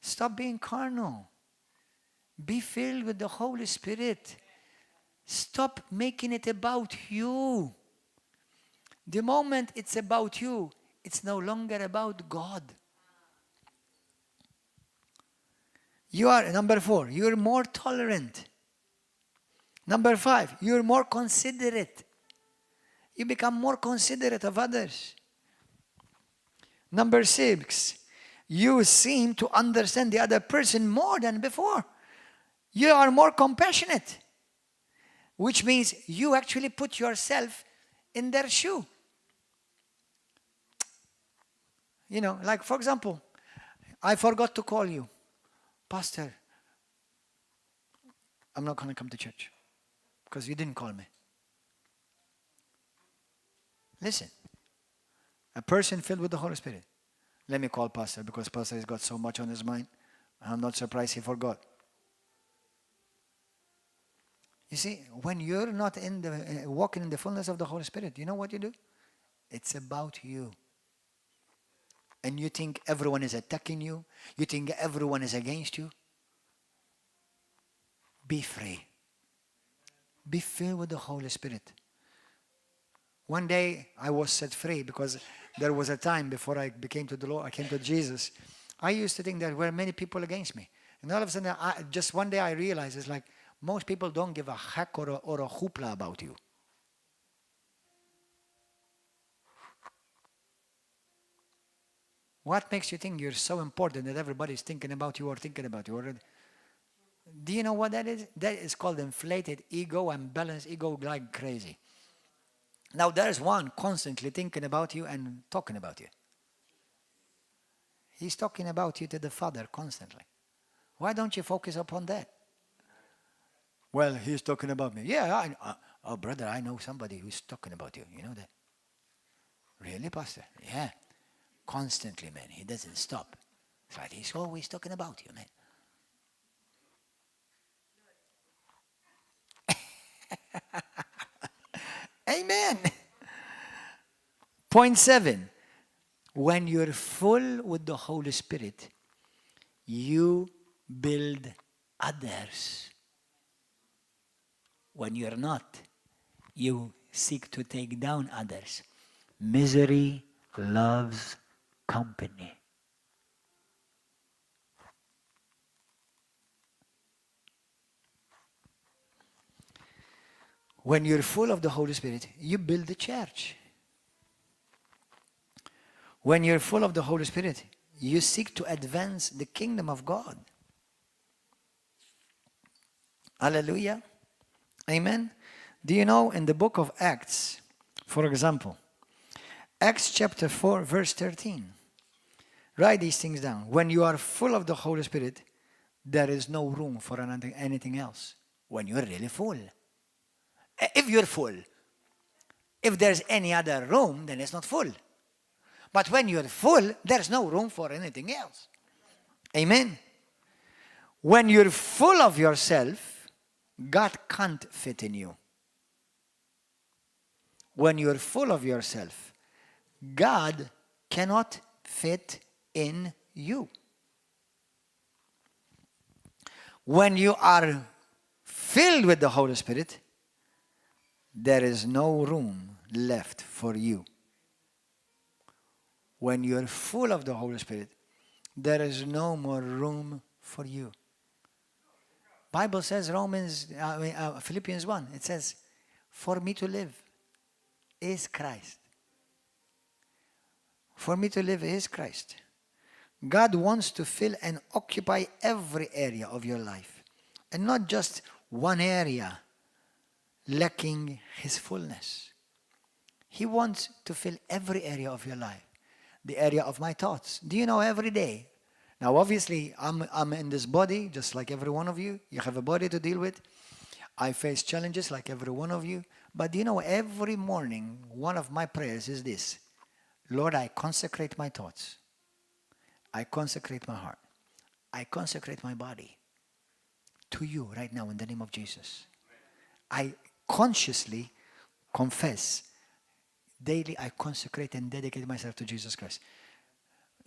stop being carnal. Be filled with the Holy Spirit. Stop making it about you. The moment it's about you, it's no longer about God. You are, number 4, you're more tolerant. Number 5, you're more considerate. You become more considerate of others. Number 6, you seem to understand the other person more than before. You are more compassionate, which means you actually put yourself in their shoe. You know, like for example, I forgot to call you. Pastor, I'm not going to come to church because you didn't call me. Listen, a person filled with the Holy Spirit. Let me call Pastor because Pastor has got so much on his mind. I'm not surprised he forgot. You see, when you're not in the walking in the fullness of the Holy Spirit, you know what you do? It's about you. And you think everyone is attacking you. You think everyone is against you. Be free. Be filled with the Holy Spirit. One day I was set free because there was a time before I became to the Lord, I came to Jesus. I used to think there were many people against me. And all of a sudden, just one day I realized it's like most people don't give a heck or a hoopla about you. What makes you think you're so important that everybody's thinking about you or thinking about you? Do you know what that is? That is called inflated ego and balanced ego like crazy. Now there's one constantly thinking about you and talking about you. He's talking about you to the Father constantly. Why don't you focus upon that? Well, he's talking about me. Yeah, oh brother, I know somebody who's talking about you. You know that? Really, Pastor? Yeah. Constantly, man. He doesn't stop. It's like he's always talking about you, man. Amen. Point 7. When you're full with the Holy Spirit, you build others. When you're not, you seek to take down others. Misery loves company. When you're full of the Holy Spirit, you build the church. When you're full of the Holy Spirit, you seek to advance the kingdom of God. Hallelujah. Amen. Do you know in the book of Acts, for example, Acts chapter 4, verse 13. Write these things down. When you are full of the Holy Spirit, there is no room for anything else. When you're really full. If you're full, if there's any other room, then it's not full. But when you're full, there's no room for anything else. Amen. When you're full of yourself, God can't fit in you. When you're full of yourself, God cannot fit in you. When you are filled with the Holy Spirit, there is no room left for you. When you're full of the Holy Spirit, there is no more room for you. Bible says, Philippians 1, it says, for me to live is Christ. For me to live is Christ. God wants to fill and occupy every area of your life. And not just one area lacking His fullness. He wants to fill every area of your life. The area of my thoughts. Do you know every day? Now obviously I'm in this body just like every one of you. You have a body to deal with. I face challenges like every one of you. But you know, every morning, one of my prayers is this. Lord, I consecrate my thoughts. I consecrate my heart. I consecrate my body to you right now in the name of Jesus. I consciously confess. Daily I consecrate and dedicate myself to Jesus Christ.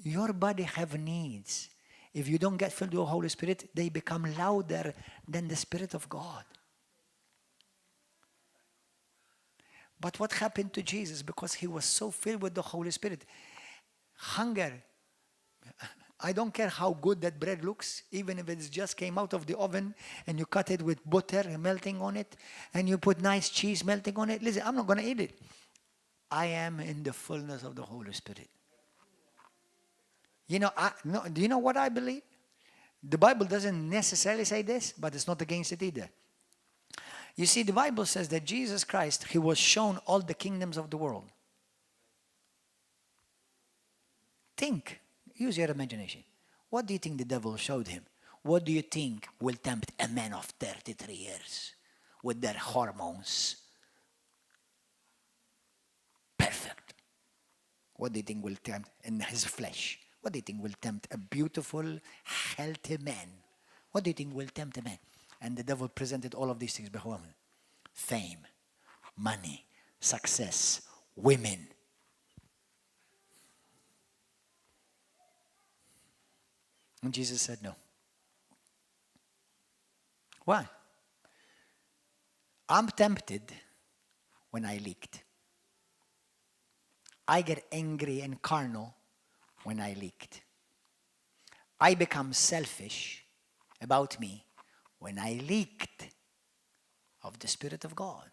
Your body have needs. If you don't get filled with the Holy Spirit, they become louder than the Spirit of God. But what happened to Jesus? Because he was so filled with the Holy Spirit. Hunger. I don't care how good that bread looks, even if it just came out of the oven and you cut it with butter melting on it and you put nice cheese melting on it. Listen, I'm not going to eat it. I am in the fullness of the Holy Spirit. You know, do you know what I believe? The Bible doesn't necessarily say this, but it's not against it either. You see, the Bible says that Jesus Christ, he was shown all the kingdoms of the world. Think. Use your imagination. What do you think the devil showed him? What do you think will tempt a man of 33 years with their hormones? Perfect. What do you think will tempt in his flesh? What do you think will tempt a beautiful, healthy man? What do you think will tempt a man? And the devil presented all of these things before him. Fame, money, success, women. And Jesus said no. Why? I'm tempted when I leaked. I get angry and carnal when I leaked. I become selfish about me when I leaked of the Spirit of God.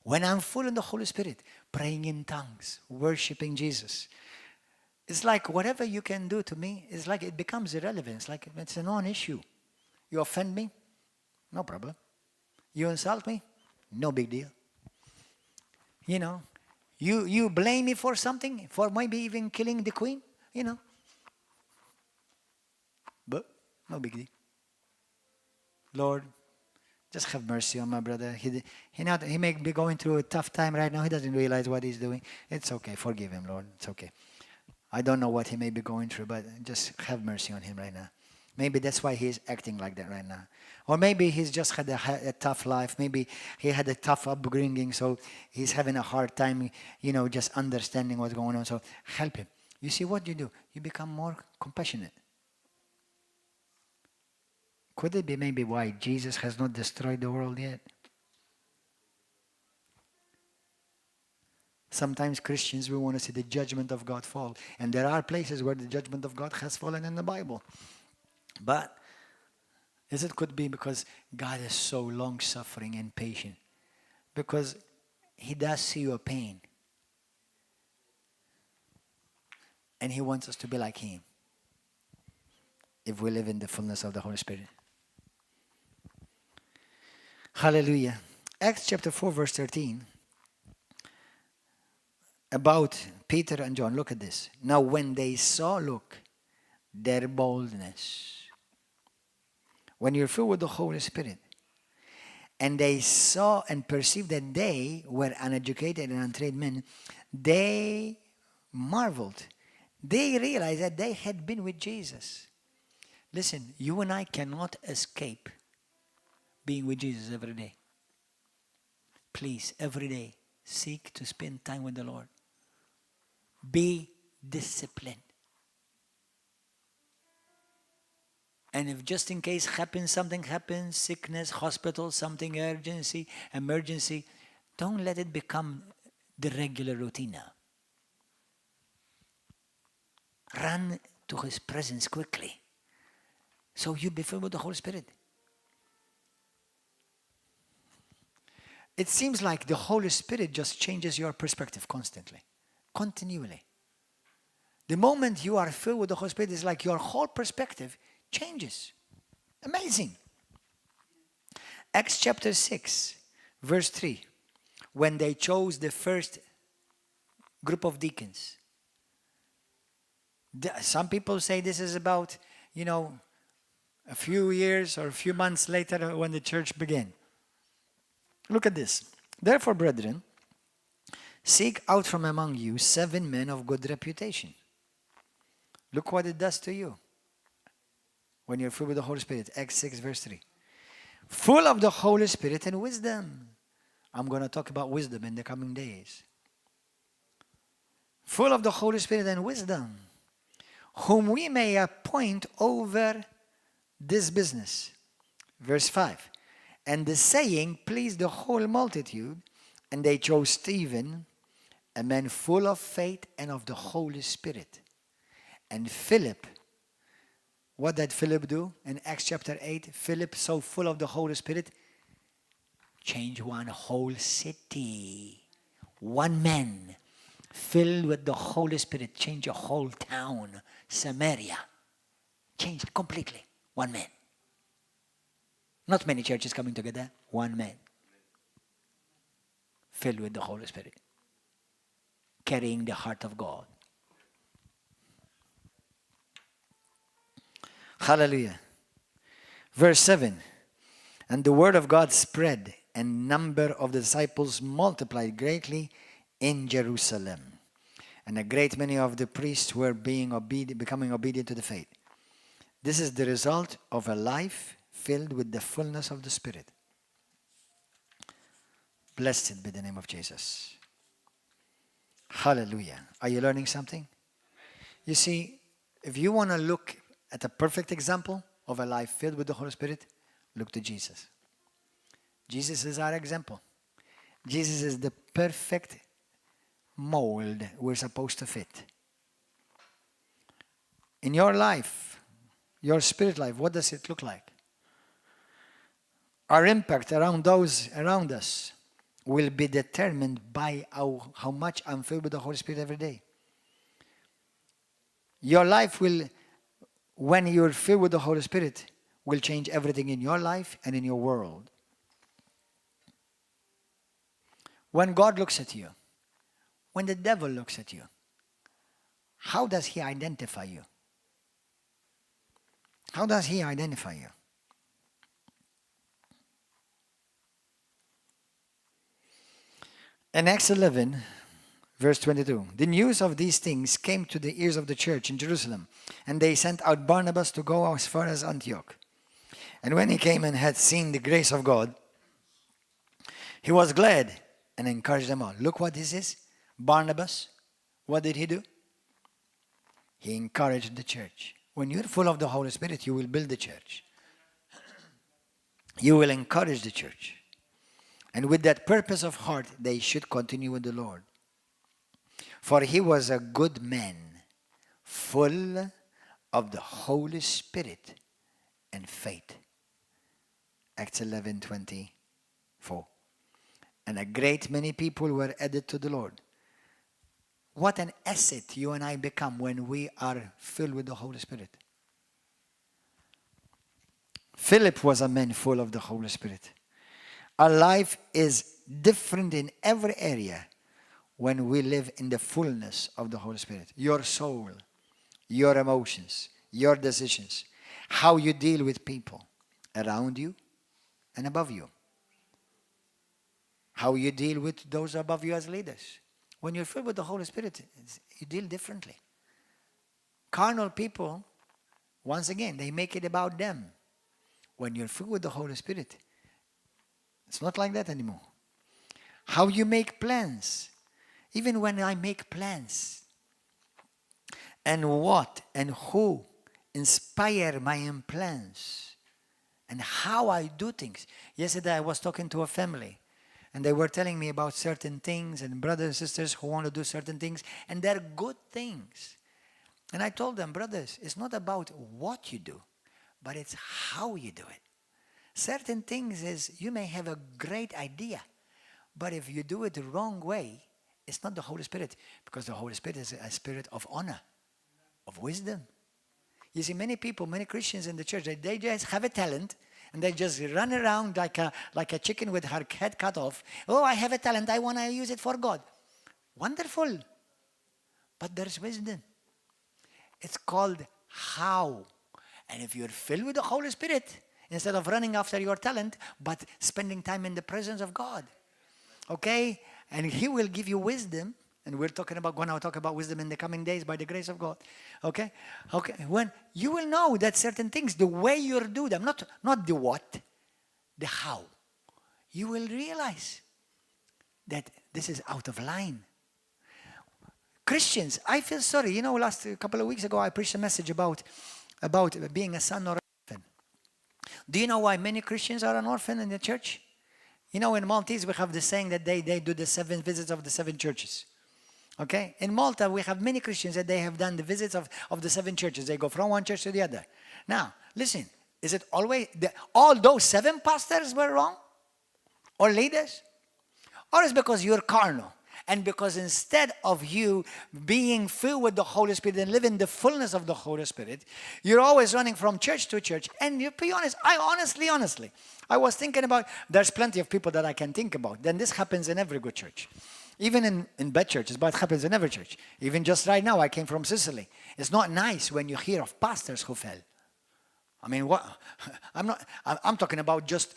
When I'm full in the Holy Spirit, praying in tongues, worshiping Jesus, it's like whatever you can do to me, it's like it becomes irrelevant. It's like it's a non-issue. You offend me? No problem. You insult me? No big deal. You know, you blame me for something, for maybe even killing the queen, you know. But no big deal. Lord, just have mercy on my brother. He may be going through a tough time right now. He doesn't realize what he's doing. It's okay. Forgive him, Lord. It's okay. I don't know what he may be going through, but just have mercy on him right now. Maybe that's why he's acting like that right now. Or maybe he's just had a tough life. Maybe he had a tough upbringing, so he's having a hard time, you know, just understanding what's going on. So help him. You see what you do? You become more compassionate. Could it be maybe why Jesus has not destroyed the world yet? Sometimes Christians, we want to see the judgment of God fall. And there are places where the judgment of God has fallen in the Bible. But it could be because God is so long-suffering and patient. Because he does see your pain. And he wants us to be like him. If we live in the fullness of the Holy Spirit. Hallelujah. Acts chapter 4 verse 13. About Peter and John. Look at this. Now when they saw, their boldness. When you're filled with the Holy Spirit, and they saw and perceived that they were uneducated and untrained men, they marveled. They realized that they had been with Jesus. Listen, you and I cannot escape being with Jesus every day. Please, every day, seek to spend time with the Lord. Be disciplined. And if just in case something happens, sickness, hospital, something emergency, don't let it become the regular routine now. Run to his presence quickly. So you be filled with the Holy Spirit. It seems like the Holy Spirit just changes your perspective constantly. Continually. The moment you are filled with the Holy Spirit, it's like your whole perspective changes. Amazing. Acts chapter 6, verse 3. When they chose the first group of deacons. Some people say this is about, a few years or a few months later when the church began. Look at this. Therefore, brethren, seek out from among you 7 men of good reputation. Look what it does to you when you're filled with the Holy Spirit. Acts 6 verse 3. Full of the Holy Spirit and wisdom. I'm going to talk about wisdom in the coming days. Full of the Holy Spirit and wisdom, whom we may appoint over this business. Verse 5. And the saying pleased the whole multitude, and they chose Stephen, a man full of faith and of the Holy Spirit. And Philip, what did Philip do in Acts chapter 8? Philip, so full of the Holy Spirit, changed one whole city. One man filled with the Holy Spirit changed a whole town, Samaria. Changed completely. One man. Not many churches coming together. One man. Filled with the Holy Spirit. Carrying the heart of God. Hallelujah. Verse 7. And the word of God spread, and number of the disciples multiplied greatly in Jerusalem. And a great many of the priests were becoming obedient to the faith. This is the result of a life filled with the fullness of the Spirit. Blessed be the name of Jesus. Hallelujah. Are you learning something? You see, if you want to look at a perfect example of a life filled with the Holy Spirit, look to Jesus. Jesus is our example. Jesus is the perfect mold we're supposed to fit. In your life, your spirit life, what does it look like? Our impact around those around us will be determined by how much I'm filled with the Holy Spirit every day. Your life will, when you're filled with the Holy Spirit, will change everything in your life and in your world. When God looks at you, when the devil looks at you, how does he identify you? How does he identify you? In Acts 11, verse 22, the news of these things came to the ears of the church in Jerusalem, and they sent out Barnabas to go as far as Antioch. And when he came and had seen the grace of God, he was glad and encouraged them all. Look what this is. Barnabas, what did he do? He encouraged the church. When you're full of the Holy Spirit, you will build the church. You will encourage the church. And with that purpose of heart, they should continue with the Lord. For he was a good man, full of the Holy Spirit and faith. Acts 11:24. And a great many people were added to the Lord. What an asset you and I become when we are filled with the Holy Spirit. Philip was a man full of the Holy Spirit. Our life is different in every area when we live in the fullness of the Holy Spirit. Your soul, your emotions, your decisions, how you deal with people around you and above you. How you deal with those above you as leaders. When you're filled with the Holy Spirit, you deal differently. Carnal people, once again, they make it about them. When you're filled with the Holy Spirit, it's not like that anymore. How you make plans. Even when I make plans, and what and who inspire my plans, and how I do things. Yesterday I was talking to a family, and they were telling me about certain things, and brothers and sisters who want to do certain things, and they're good things. And I told them, brothers, it's not about what you do, but it's how you do it. Certain things is, you may have a great idea, but if you do it the wrong way, it's not the Holy Spirit, because the Holy Spirit is a spirit of honor, of wisdom. You see, many people, many Christians in the church, they just have a talent, and they just run around like a chicken with her head cut off. Oh, I have a talent, I want to use it for God. Wonderful. But there's wisdom. It's called how. And if you're filled with the Holy Spirit, instead of running after your talent, but spending time in the presence of God. Okay? And He will give you wisdom. And we're going to talk about wisdom in the coming days by the grace of God. Okay? Okay. When you will know that certain things, the way you do them, not the what, the how. You will realize that this is out of line. Christians, I feel sorry. You know, last couple of weeks ago, I preached a message about being a son or an orphan. Do you know why many Christians are an orphan in the church? You know, in Maltese, we have the saying that they do the 7 visits of the 7 churches. Okay? In Malta, we have many Christians that they have done the visits of the 7 churches. They go from one church to the other. Now, listen, is it always, all those 7 pastors were wrong? Or leaders? Or is it because you're carnal? And because instead of you being filled with the Holy Spirit and living the fullness of the Holy Spirit, you're always running from church to church. And to be honest, honestly, I was thinking about, there's plenty of people that I can think about. Then this happens in every good church. Even in bad churches, but it happens in every church. Even just right now, I came from Sicily. It's not nice when you hear of pastors who fell. I mean, what? I'm talking about just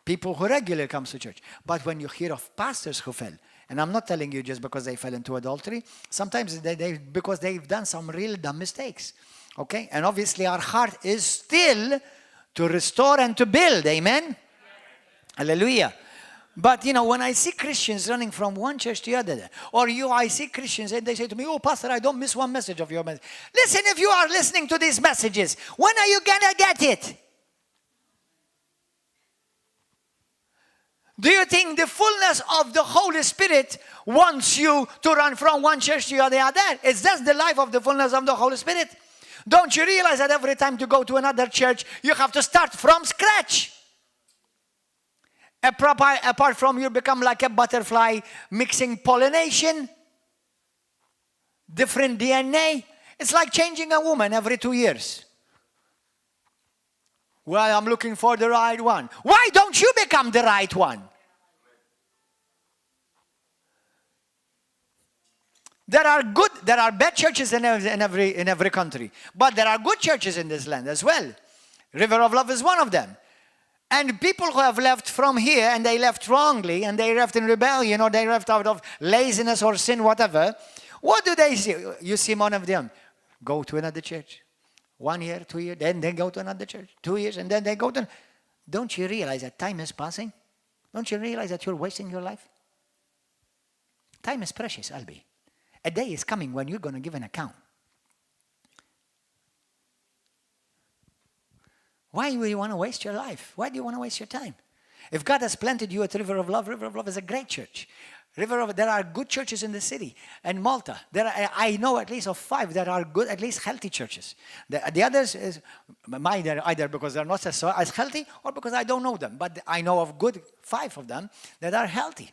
people who regularly come to church. But when you hear of pastors who fell, and I'm not telling you just because they fell into adultery. Sometimes because they've done some real dumb mistakes. Okay? And obviously our heart is still to restore and to build. Amen? Yes. Hallelujah. But, you know, when I see Christians running from one church to the other, or I see Christians and they say to me, oh, Pastor, I don't miss one message of your message. Listen, if you are listening to these messages, when are you going to get it? Do you think the fullness of the Holy Spirit wants you to run from one church to the other? Is that the life of the fullness of the Holy Spirit? Don't you realize that every time to go to another church, you have to start from scratch? Apart from you become like a butterfly mixing pollination, different DNA. It's like changing a woman every 2 years. Well, I'm looking for the right one. Why don't you become the right one? There are bad churches in every country, but there are good churches in this land as well. River of Love is one of them. And people who have left from here, and they left wrongly, and they left in rebellion, or they left out of laziness or sin, whatever, what do they see? You see one of them go to another church. 1 year, 2 years, then they go to another church. 2 years, and then they go to... Don't you realize that time is passing? Don't you realize that you're wasting your life? Time is precious, Albi. A day is coming when you're going to give an account. Why do you want to waste your life? Why do you want to waste your time? If God has planted you at River of Love is a great church. There are good churches in the city. And Malta, I know at least of 5 that are good, at least healthy churches. The others is either because they're not as healthy or because I don't know them. But I know of good 5 of them that are healthy.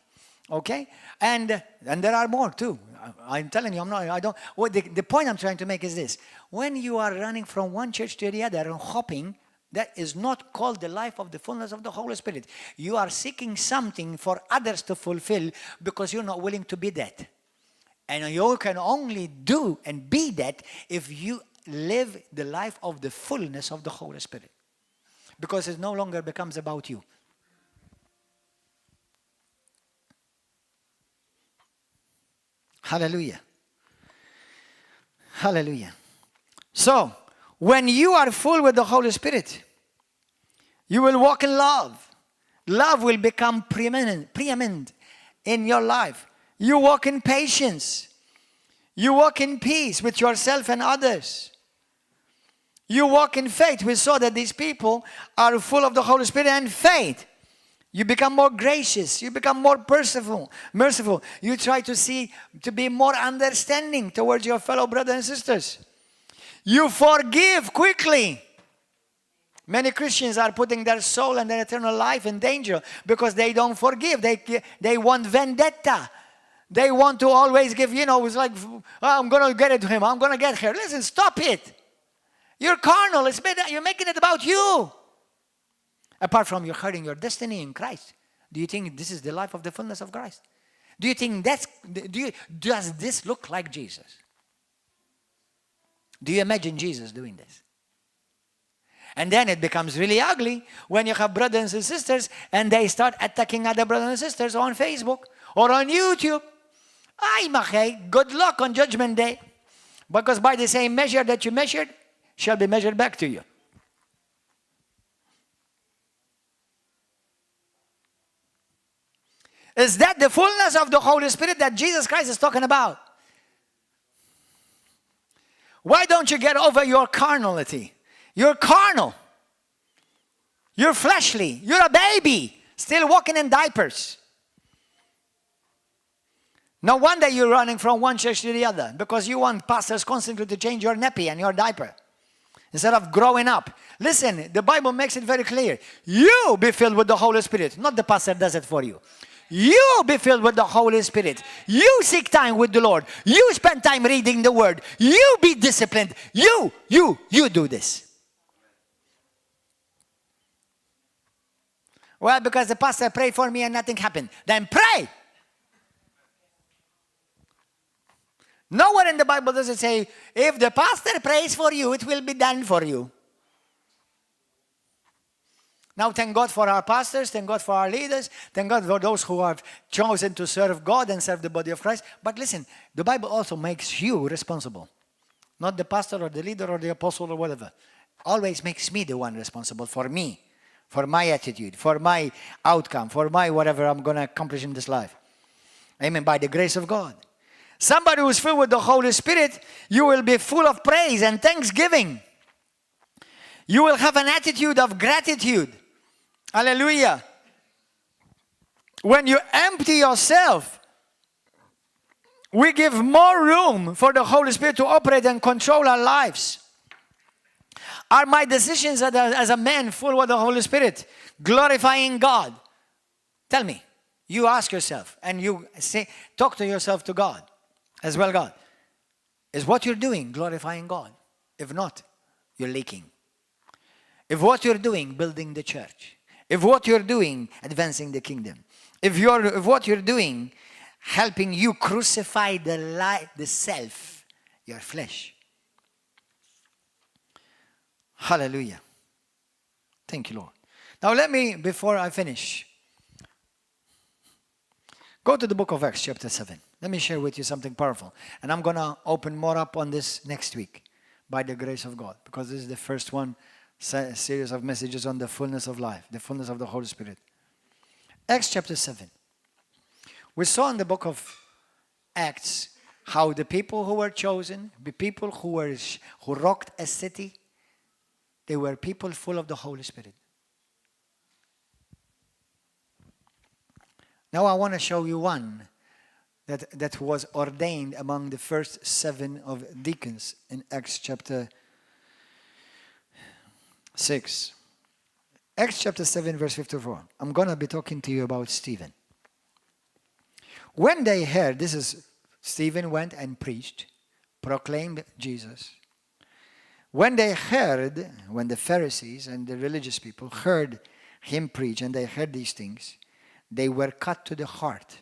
Okay? And there are more too. I'm telling you, the point I'm trying to make is this. When you are running from one church to the other and hopping, that is not called the life of the fullness of the Holy Spirit. You are seeking something for others to fulfill because you're not willing to be that. And you can only do and be that if you live the life of the fullness of the Holy Spirit. Because it no longer becomes about you. Hallelujah. Hallelujah. So, when you are full with the Holy Spirit, you will walk in love. Love will become preeminent in your life. You walk in patience. You walk in peace with yourself and others. You walk in faith. We saw that these people are full of the Holy Spirit and faith. You become more gracious. You become more merciful. You try to be more understanding towards your fellow brothers and sisters. You forgive quickly. Many Christians are putting their soul and their eternal life in danger because they don't forgive. They want vendetta. They want to always give, it's like, oh, I'm going to get it to him. I'm going to get her. Listen, stop it. You're carnal. You're making it about you. Apart from you're hurting your destiny in Christ. Do you think this is the life of the fullness of Christ? Do you think does this look like Jesus? Do you imagine Jesus doing this? And then it becomes really ugly when you have brothers and sisters and they start attacking other brothers and sisters on Facebook or on YouTube. Ay, Manchè, good luck on Judgment Day. Because by the same measure that you measured, shall be measured back to you. Is that the fullness of the Holy Spirit that Jesus Christ is talking about? Why don't you get over your carnality? You're carnal. You're fleshly. You're a baby, still walking in diapers. No wonder you're running from one church to the other, because you want pastors constantly to change your nappy and your diaper instead of growing up. Listen, the Bible makes it very clear. You be filled with the Holy Spirit. Not the pastor does it for you. You be filled with the Holy Spirit. You seek time with the Lord. You spend time reading the Word. You be disciplined. You do this. Well, because the pastor prayed for me and nothing happened. Then pray. Nowhere in the Bible does it say, if the pastor prays for you, it will be done for you. Now, thank God for our pastors, thank God for our leaders, thank God for those who have chosen to serve God and serve the body of Christ. But listen, the Bible also makes you responsible. Not the pastor or the leader or the apostle or whatever. Always makes me the one responsible for me, for my attitude, for my outcome, for my whatever I'm going to accomplish in this life. Amen. By the grace of God. Somebody who is filled with the Holy Spirit, you will be full of praise and thanksgiving. You will have an attitude of gratitude. Hallelujah. When you empty yourself, we give more room for the Holy Spirit to operate and control our lives. Are my decisions as a man full with the Holy Spirit glorifying God? Tell me. You ask yourself and you say, talk to yourself to God as well. God, is what you're doing glorifying God? If not, you're leaking. If what you're doing building the church, if what you're doing advancing the kingdom, if what you're doing helping you crucify the self, your flesh. Hallelujah. Thank you, Lord. Now let me, before I finish, go to the book of Acts chapter 7. Let me share with you something powerful. And I'm going to open more up on this next week by the grace of God, because this is the first one, series of messages on the fullness of life, the fullness of the Holy Spirit. Acts chapter 7. We saw in the book of Acts how the people who were chosen, the people who rocked a city, they were people full of the Holy Spirit. Now I want to show you one that was ordained among the first 7 of deacons in Acts chapter 6. Acts chapter 7 verse 54. I'm going to be talking to you about Stephen. When they heard, Stephen went and preached, proclaimed Jesus. When the Pharisees and the religious people heard him preach and they heard these things, they were cut to the heart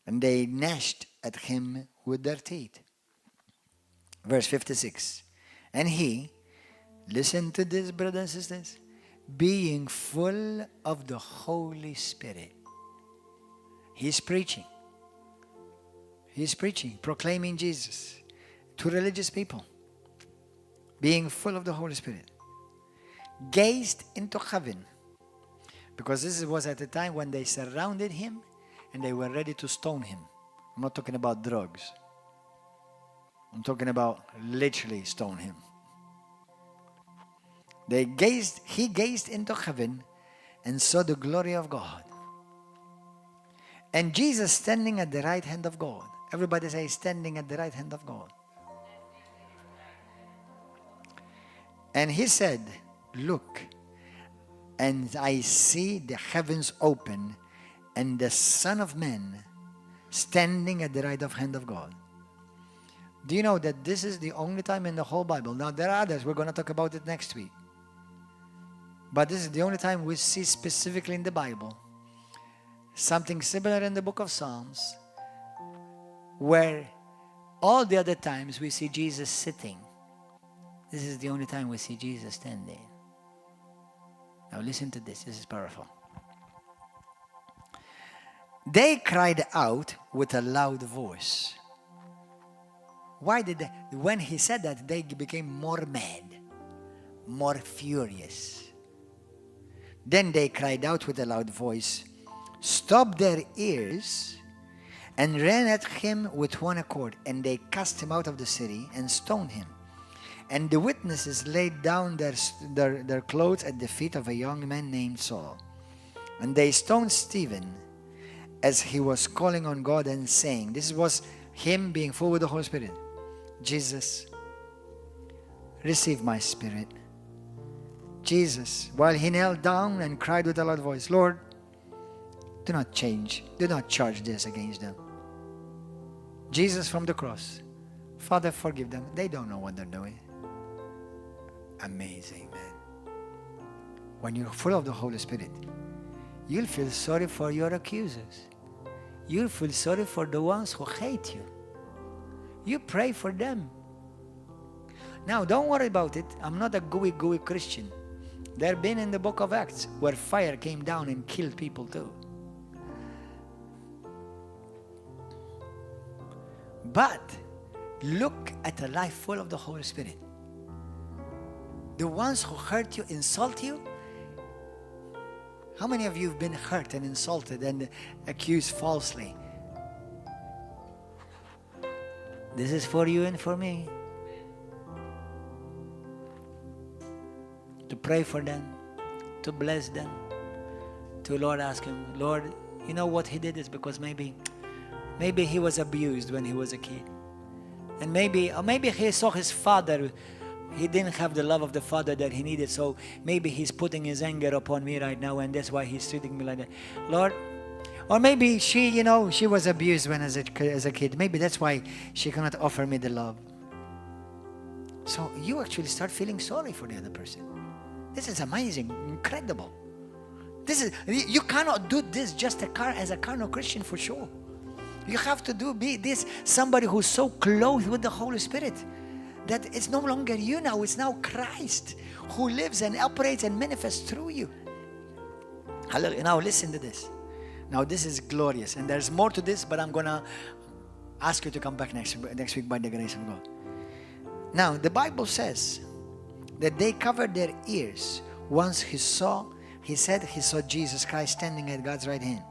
and they gnashed at him with their teeth. Verse 56. And he, listen to this, brothers and sisters, being full of the Holy Spirit. He's preaching, proclaiming Jesus to religious people. Being full of the Holy Spirit. Gazed into heaven. Because this was at the time when they surrounded him and they were ready to stone him. I'm not talking about drugs. I'm talking about literally stone him. He gazed into heaven and saw the glory of God. And Jesus standing at the right hand of God. Everybody say, standing at the right hand of God. And he said, look, and I see the heavens open and the Son of Man standing at the right hand of God. Do you know that this is the only time in the whole Bible? Now there are others, we're going to talk about it next week. But this is the only time we see specifically in the Bible something similar in the book of Psalms, where all the other times we see Jesus sitting. This is the only time we see Jesus standing. Now listen to this. This is powerful. They cried out with a loud voice. Why did they? When he said that, they became more mad, more furious. Then they cried out with a loud voice, stopped their ears, and ran at him with one accord. And they cast him out of the city and stoned him. And the witnesses laid down their clothes at the feet of a young man named Saul. And they stoned Stephen as he was calling on God and saying, this was him being full with the Holy Spirit, Jesus, receive my spirit. Jesus, while he knelt down and cried with a loud voice, Lord, do not charge this against them. Jesus from the cross, Father, forgive them. They don't know what they're doing. Amazing, man. When you're full of the Holy Spirit, you'll feel sorry for your accusers. You'll feel sorry for the ones who hate you. You pray for them. Now, don't worry about it. I'm not a gooey Christian. There have been in the book of Acts where fire came down and killed people too. But look at a life full of the Holy Spirit. The ones who hurt you, insult you. How many of you have been hurt and insulted and accused falsely? This is for you and for me. To pray for them, to bless them, to Lord ask him, Lord, you know what he did is because maybe he was abused when he was a kid. And maybe he saw his father, he didn't have the love of the father that he needed, so maybe he's putting his anger upon me right now and that's why he's treating me like that. Lord, or maybe she was abused when as a kid. Maybe that's why she cannot offer me the love. So you actually start feeling sorry for the other person. This is amazing, incredible. You cannot do this just as a carnal Christian for sure. You have to be this somebody who's so clothed with the Holy Spirit that it's no longer you now, it's now Christ who lives and operates and manifests through you. Hallelujah. Now listen to this. Now this is glorious and there's more to this, but I'm going to ask you to come back next week by the grace of God. Now the Bible says that they covered their ears once he saw Jesus Christ standing at God's right hand.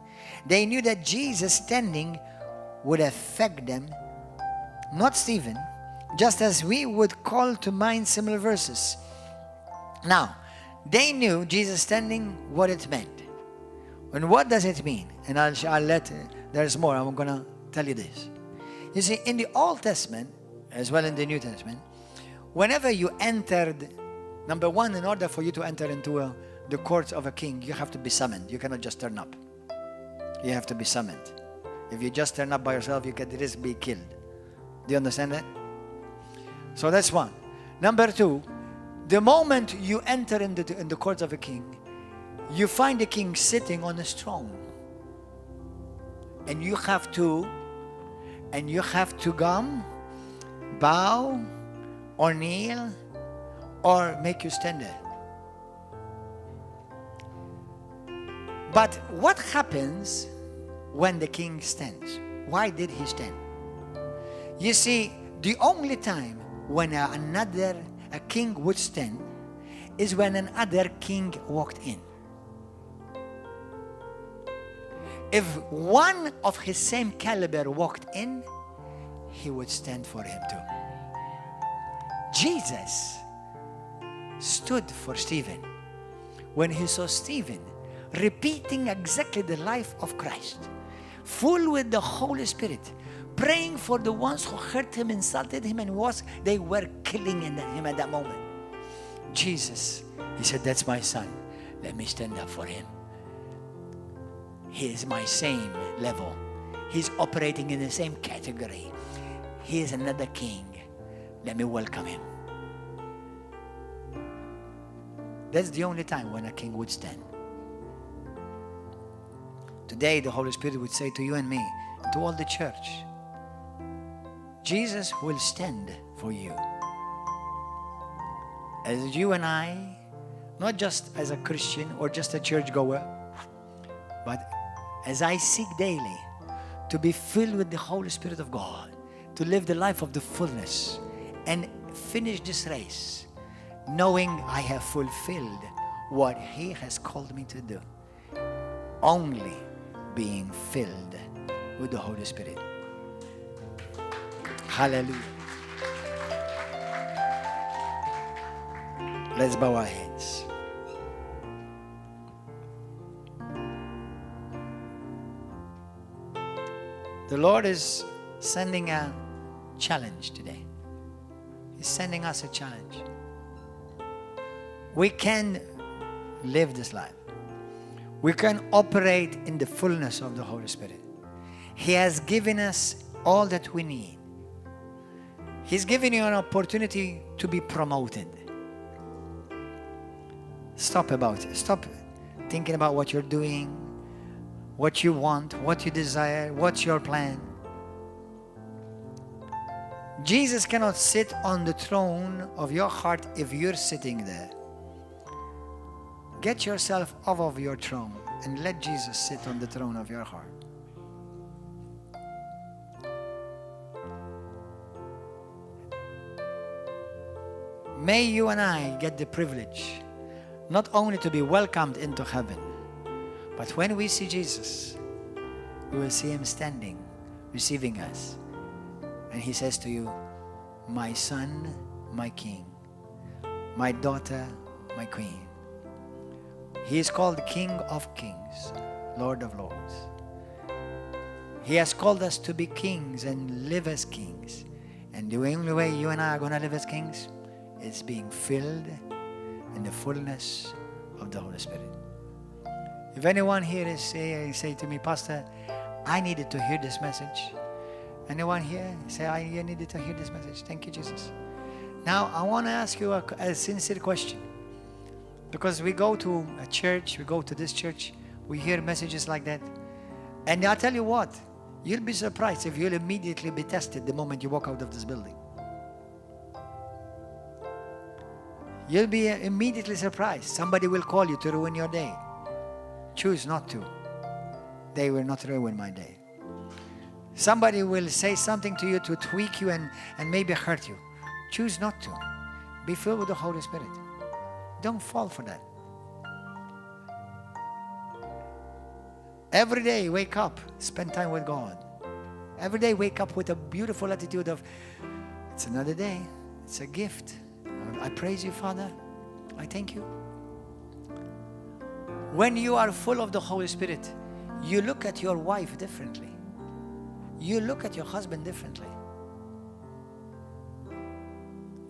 They knew that Jesus standing would affect them, not Stephen, just as we would call to mind similar verses. Now, they knew Jesus standing what it meant. And what does it mean? And there's more, I'm going to tell you this. You see, in the Old Testament, as well in the New Testament, whenever you entered, number one, in order for you to enter into the courts of a king, you have to be summoned. You cannot just turn up. You have to be summoned. If you just turn up by yourself, you could risk being killed. Do you understand that? So that's one. Number two, the moment you enter in the courts of a king, you find the king sitting on his throne. And you have to come, bow, or kneel, or make you stand there. But what happens when the king stands? Why did he stand? You see, the only time when a king would stand is when another king walked in. If one of his same caliber walked in, he would stand for him too. Jesus stood for Stephen when he saw Stephen repeating exactly the life of Christ, full with the Holy Spirit, praying for the ones who hurt him, insulted him, and they were killing him at that moment. Jesus, he said, that's my son. Let me stand up for him. He is my same level. He's operating in the same category. He is another king. Let me welcome him. That's the only time when a king would stand. Today, the Holy Spirit would say to you and me, to all the church, Jesus will stand for you. As you and I not just as a Christian or just a churchgoer, but as I seek daily to be filled with the Holy Spirit of God, to live the life of the fullness and finish this race, knowing I have fulfilled what He has called me to do, only being filled with the Holy Spirit. Hallelujah. Let's bow our heads. The Lord is sending a challenge today. He's sending us a challenge. We can live this life. We can operate in the fullness of the Holy Spirit. He has given us all that we need. He's given you an opportunity to be promoted. Stop thinking about what you're doing, what you want, what you desire, what's your plan. Jesus cannot sit on the throne of your heart if you're sitting there. Get yourself off of your throne and let Jesus sit on the throne of your heart. May you and I get the privilege not only to be welcomed into heaven, but when we see Jesus, we will see Him standing, receiving us. And He says to you, my son, my king, my daughter, my queen. He is called King of Kings, Lord of Lords. He has called us to be kings and live as kings. And the only way you and I are going to live as kings is being filled in the fullness of the Holy Spirit. If anyone here is say to me, Pastor, I needed to hear this message. Anyone here say, I needed to hear this message. Thank you, Jesus. Now, I want to ask you a sincere question. Because we go to a church, we go to this church, we hear messages like that. And I'll tell you what, you'll be surprised if you'll immediately be tested the moment you walk out of this building. You'll be immediately surprised. Somebody will call you to ruin your day. Choose not to. They will not ruin my day. Somebody will say something to you to tweak you and maybe hurt you. Choose not to. Be filled with the Holy Spirit. Don't fall for that. Every day, wake up, spend time with God. Every day, wake up with a beautiful attitude of, it's another day. It's a gift. I praise you, Father. I thank you. When you are full of the Holy Spirit, you look at your wife differently. You look at your husband differently.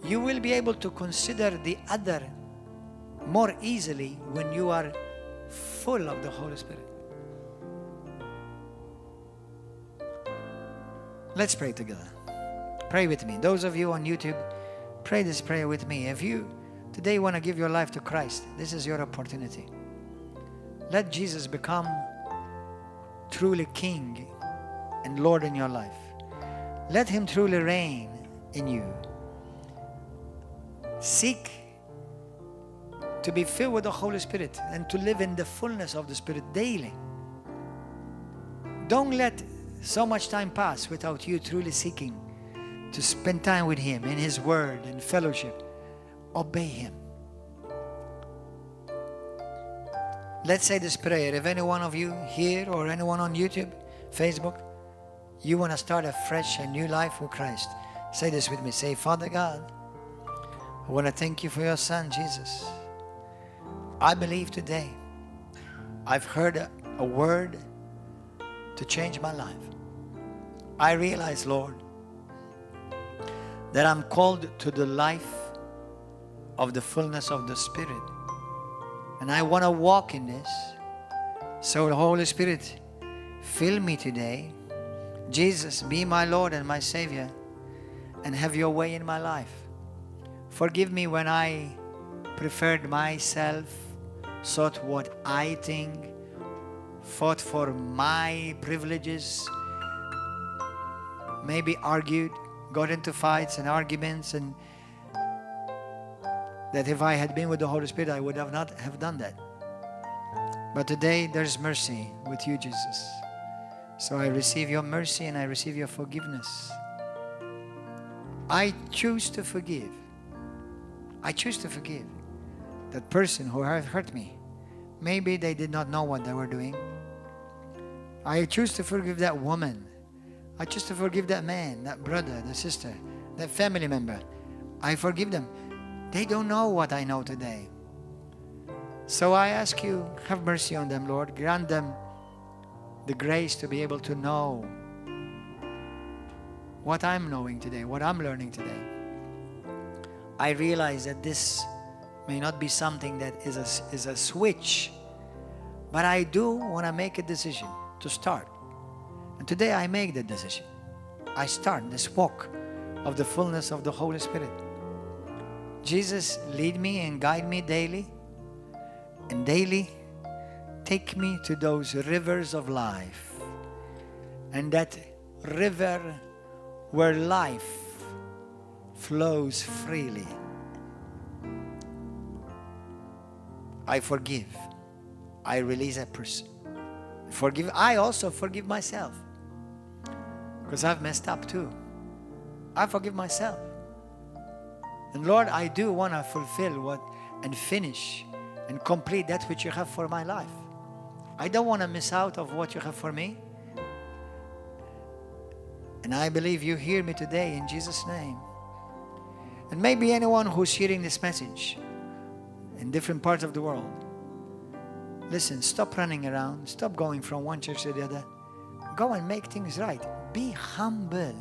You will be able to consider the other more easily when you are full of the Holy Spirit. Let's pray together. Pray with me. Those of you on YouTube, pray this prayer with me. If you today want to give your life to Christ, this is your opportunity. Let Jesus become truly King and Lord in your life. Let Him truly reign in you. Seek to be filled with the Holy Spirit and to live in the fullness of the Spirit daily. Don't let so much time pass without you truly seeking to spend time with Him in His Word and fellowship. Obey Him. Let's say this prayer. If any one of you here or anyone on YouTube, Facebook, you want to start a fresh and new life with Christ, say this with me. Say, Father God, I want to thank you for your Son, Jesus. I believe today I've heard a word to change my life. I realize, Lord, that I'm called to the life of the fullness of the Spirit. And I want to walk in this. So the Holy Spirit, fill me today. Jesus, be my Lord and my Savior, and have your way in my life. Forgive me when I preferred myself, sought what I think, fought for my privileges, maybe argued, got into fights and arguments, and that if I had been with the Holy Spirit, I would have not have done that. But today there's mercy with you, Jesus. So I receive your mercy and I receive your forgiveness. I choose to forgive. I choose to forgive that person who has hurt me. Maybe they did not know what they were doing. I choose to forgive that woman. I choose to forgive that man, that brother, that sister, that family member. I forgive them. They don't know what I know today. So I ask you, have mercy on them, Lord. Grant them the grace to be able to know what I'm knowing today, what I'm learning today. I realize that this may not be something that is a switch, but I do want to make a decision to start. And today I make the decision. I start this walk of the fullness of the Holy Spirit. Jesus, lead me and guide me daily, and daily take me to those rivers of life, and that river where life flows freely. I forgive. I release that person. Forgive. I also forgive myself, because I've messed up too. I forgive myself. And Lord, I do want to fulfill and finish and complete that which you have for my life. I don't want to miss out of what you have for me. And I believe you hear me today in Jesus' name. And maybe anyone who's hearing this message in different parts of the world, listen, stop running around. Stop going from one church to the other. Go and make things right. Be humble.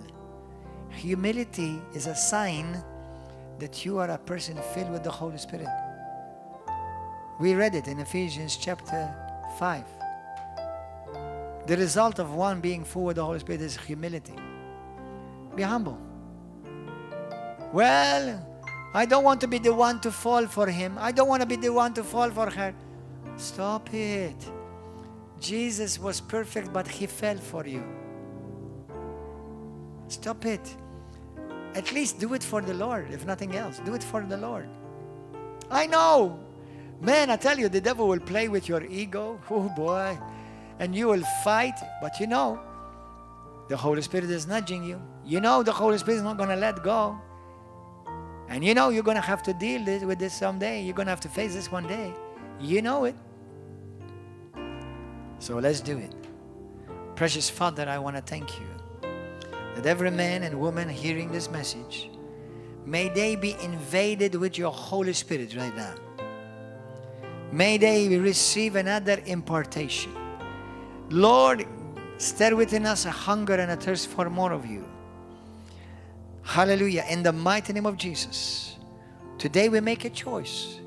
Humility is a sign that you are a person filled with the Holy Spirit. We read it in Ephesians chapter 5. The result of one being full with the Holy Spirit is humility. Be humble. Well, I don't want to be the one to fall for him. I don't want to be the one to fall for her. Stop it. Jesus was perfect, but he fell for you. Stop it. At least do it for the Lord, if nothing else. Do it for the Lord. I know. Man, I tell you, the devil will play with your ego. Oh boy. And you will fight. But you know, the Holy Spirit is nudging you. You know the Holy Spirit is not going to let go. And you know you're going to have to deal with this someday. You're going to have to face this one day. You know it. So let's do it. Precious Father, I want to thank you that every man and woman hearing this message, may they be invaded with your Holy Spirit right now. May they receive another impartation. Lord, stir within us a hunger and a thirst for more of you. Hallelujah. In the mighty name of Jesus. Today we make a choice.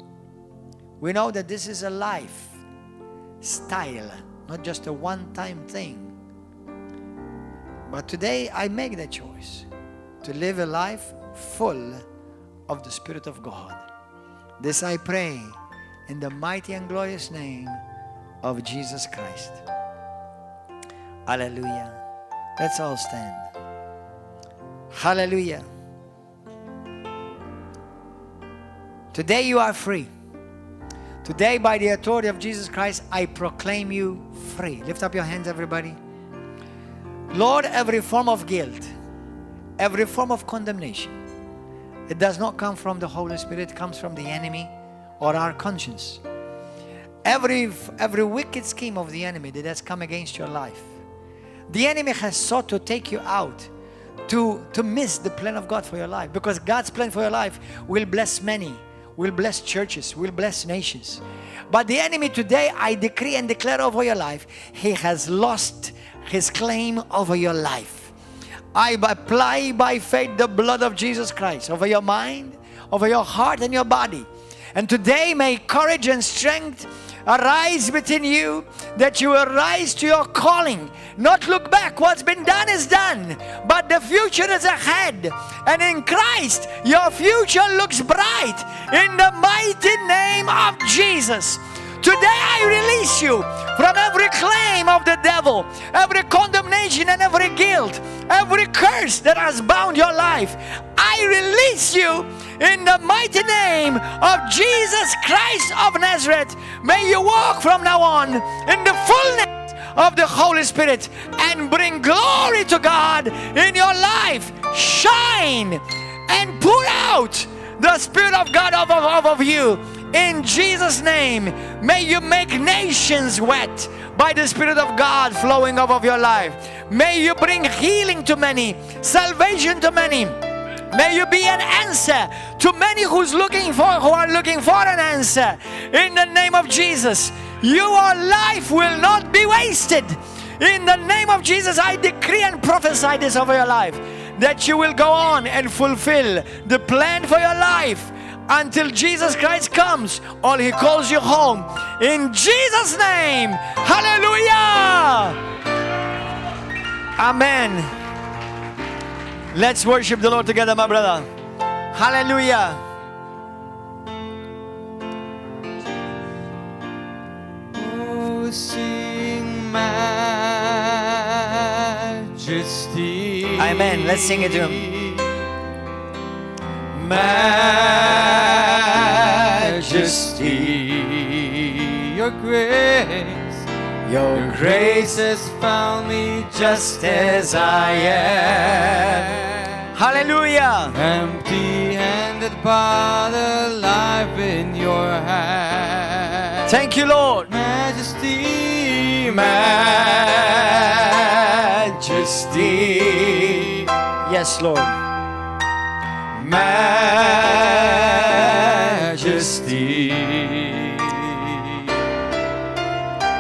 We know that this is a lifestyle, not just a one-time thing. But today I make that choice to live a life full of the Spirit of God. This I pray in the mighty and glorious name of Jesus Christ. Hallelujah. Let's all stand. Hallelujah. Today you are free. Today, by the authority of Jesus Christ, I proclaim you free. Lift up your hands, everybody. Lord, every form of guilt, every form of condemnation, it does not come from the Holy Spirit, it comes from the enemy or our conscience. Every wicked scheme of the enemy that has come against your life, the enemy has sought to take you out, to miss the plan of God for your life, because God's plan for your life will bless many, will bless churches, will bless nations. But the enemy today, I decree and declare over your life, he has lost his claim over your life. I apply by faith the blood of Jesus Christ over your mind, over your heart and your body. And today may courage and strength arise within you, that you will rise to your calling. Not look back. What's been done is done, but the future is ahead. And in Christ, your future looks bright. In the mighty name of Jesus. Today I release you from every claim of the devil, every condemnation and every guilt, every curse that has bound your life. I I release you in the mighty name of Jesus Christ of Nazareth. May you walk from now on in the fullness of the Holy Spirit and bring glory to God in your life. Shine and pour out the Spirit of God of you. In Jesus' name, may you make nations wet by the Spirit of God flowing off of your life. May you bring healing to many, salvation to many. May you be an answer to many who are looking for an answer. In the name of Jesus, your life will not be wasted. In the name of Jesus, I decree and prophesy this over your life, that you will go on and fulfill the plan for your life until Jesus Christ comes or He calls you home. In Jesus' name, hallelujah. Amen. Let's worship the Lord together, my brother. Hallelujah. Oh, sing majesty. Amen. Let's sing it to Him. Majesty, your grace has found me just as I am. Hallelujah. Empty-handed, but alive in your hand. Thank you, Lord. Majesty, majesty. Yes, Lord. Majesty.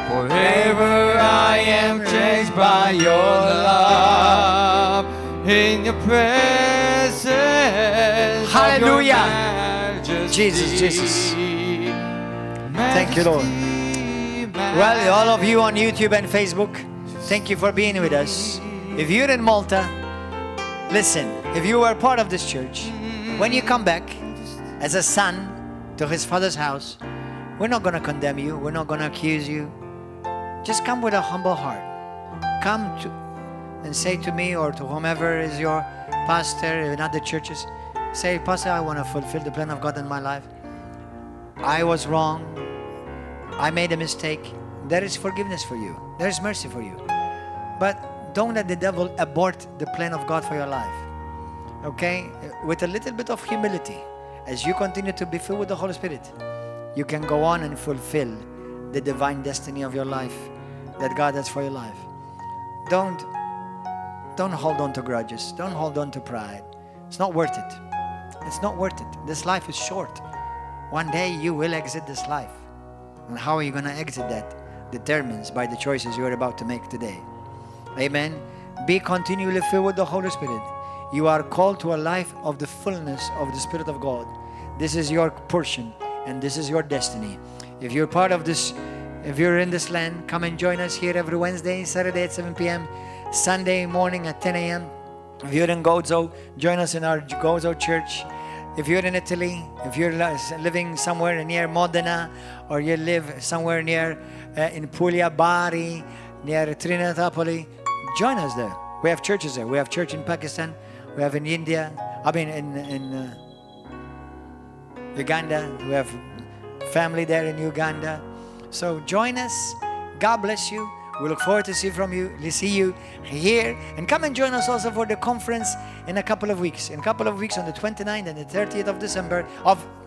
Forever I am changed by your love. In your presence. Hallelujah. Majesty. Jesus. Thank you, Lord. Well, all of you on YouTube and Facebook, thank you for being with us. If you're in Malta, listen, if you were part of this church, when you come back as a son to his father's house, we're not going to condemn you. We're not going to accuse you. Just come with a humble heart. Come to and say to me or to whomever is your pastor in other churches, say, Pastor, I want to fulfill the plan of God in my life. I was wrong. I made a mistake. There is forgiveness for you. There is mercy for you. But don't let the devil abort the plan of God for your life. Okay? With a little bit of humility, as you continue to be filled with the Holy Spirit, you can go on and fulfill the divine destiny of your life that God has for your life. Don't hold on to grudges. Don't hold on to pride. It's not worth it. It's not worth it. This life is short. One day you will exit this life. And how are you going to exit that determines by the choices you are about to make today. Amen. Be continually filled with the Holy Spirit. You are called to a life of the fullness of the Spirit of God. This is your portion and this is your destiny. If you're part of this, if you're in this land, come and join us here every Wednesday, Saturday at 7 p.m., Sunday morning at 10 a.m. If you're in Gozo, join us in our Gozo church. If you're in Italy, if you're living somewhere near Modena, or you live somewhere near in Puglia, Bari, near Trinitapoli, join us there. We have churches there. We have church in Pakistan. We have in India. In Uganda. We have family there in Uganda. So join us. God bless you. We look forward to see you here. And come and join us also for the conference in a couple of weeks. In a couple of weeks on the 29th and the 30th of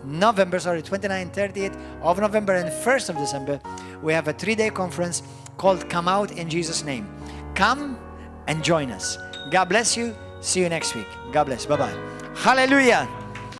November, 29th, 30th of November and 1st of December, we have a 3-day conference called Come Out in Jesus' Name. Come and join us. God bless you. See you next week. God bless. Bye-bye. Hallelujah.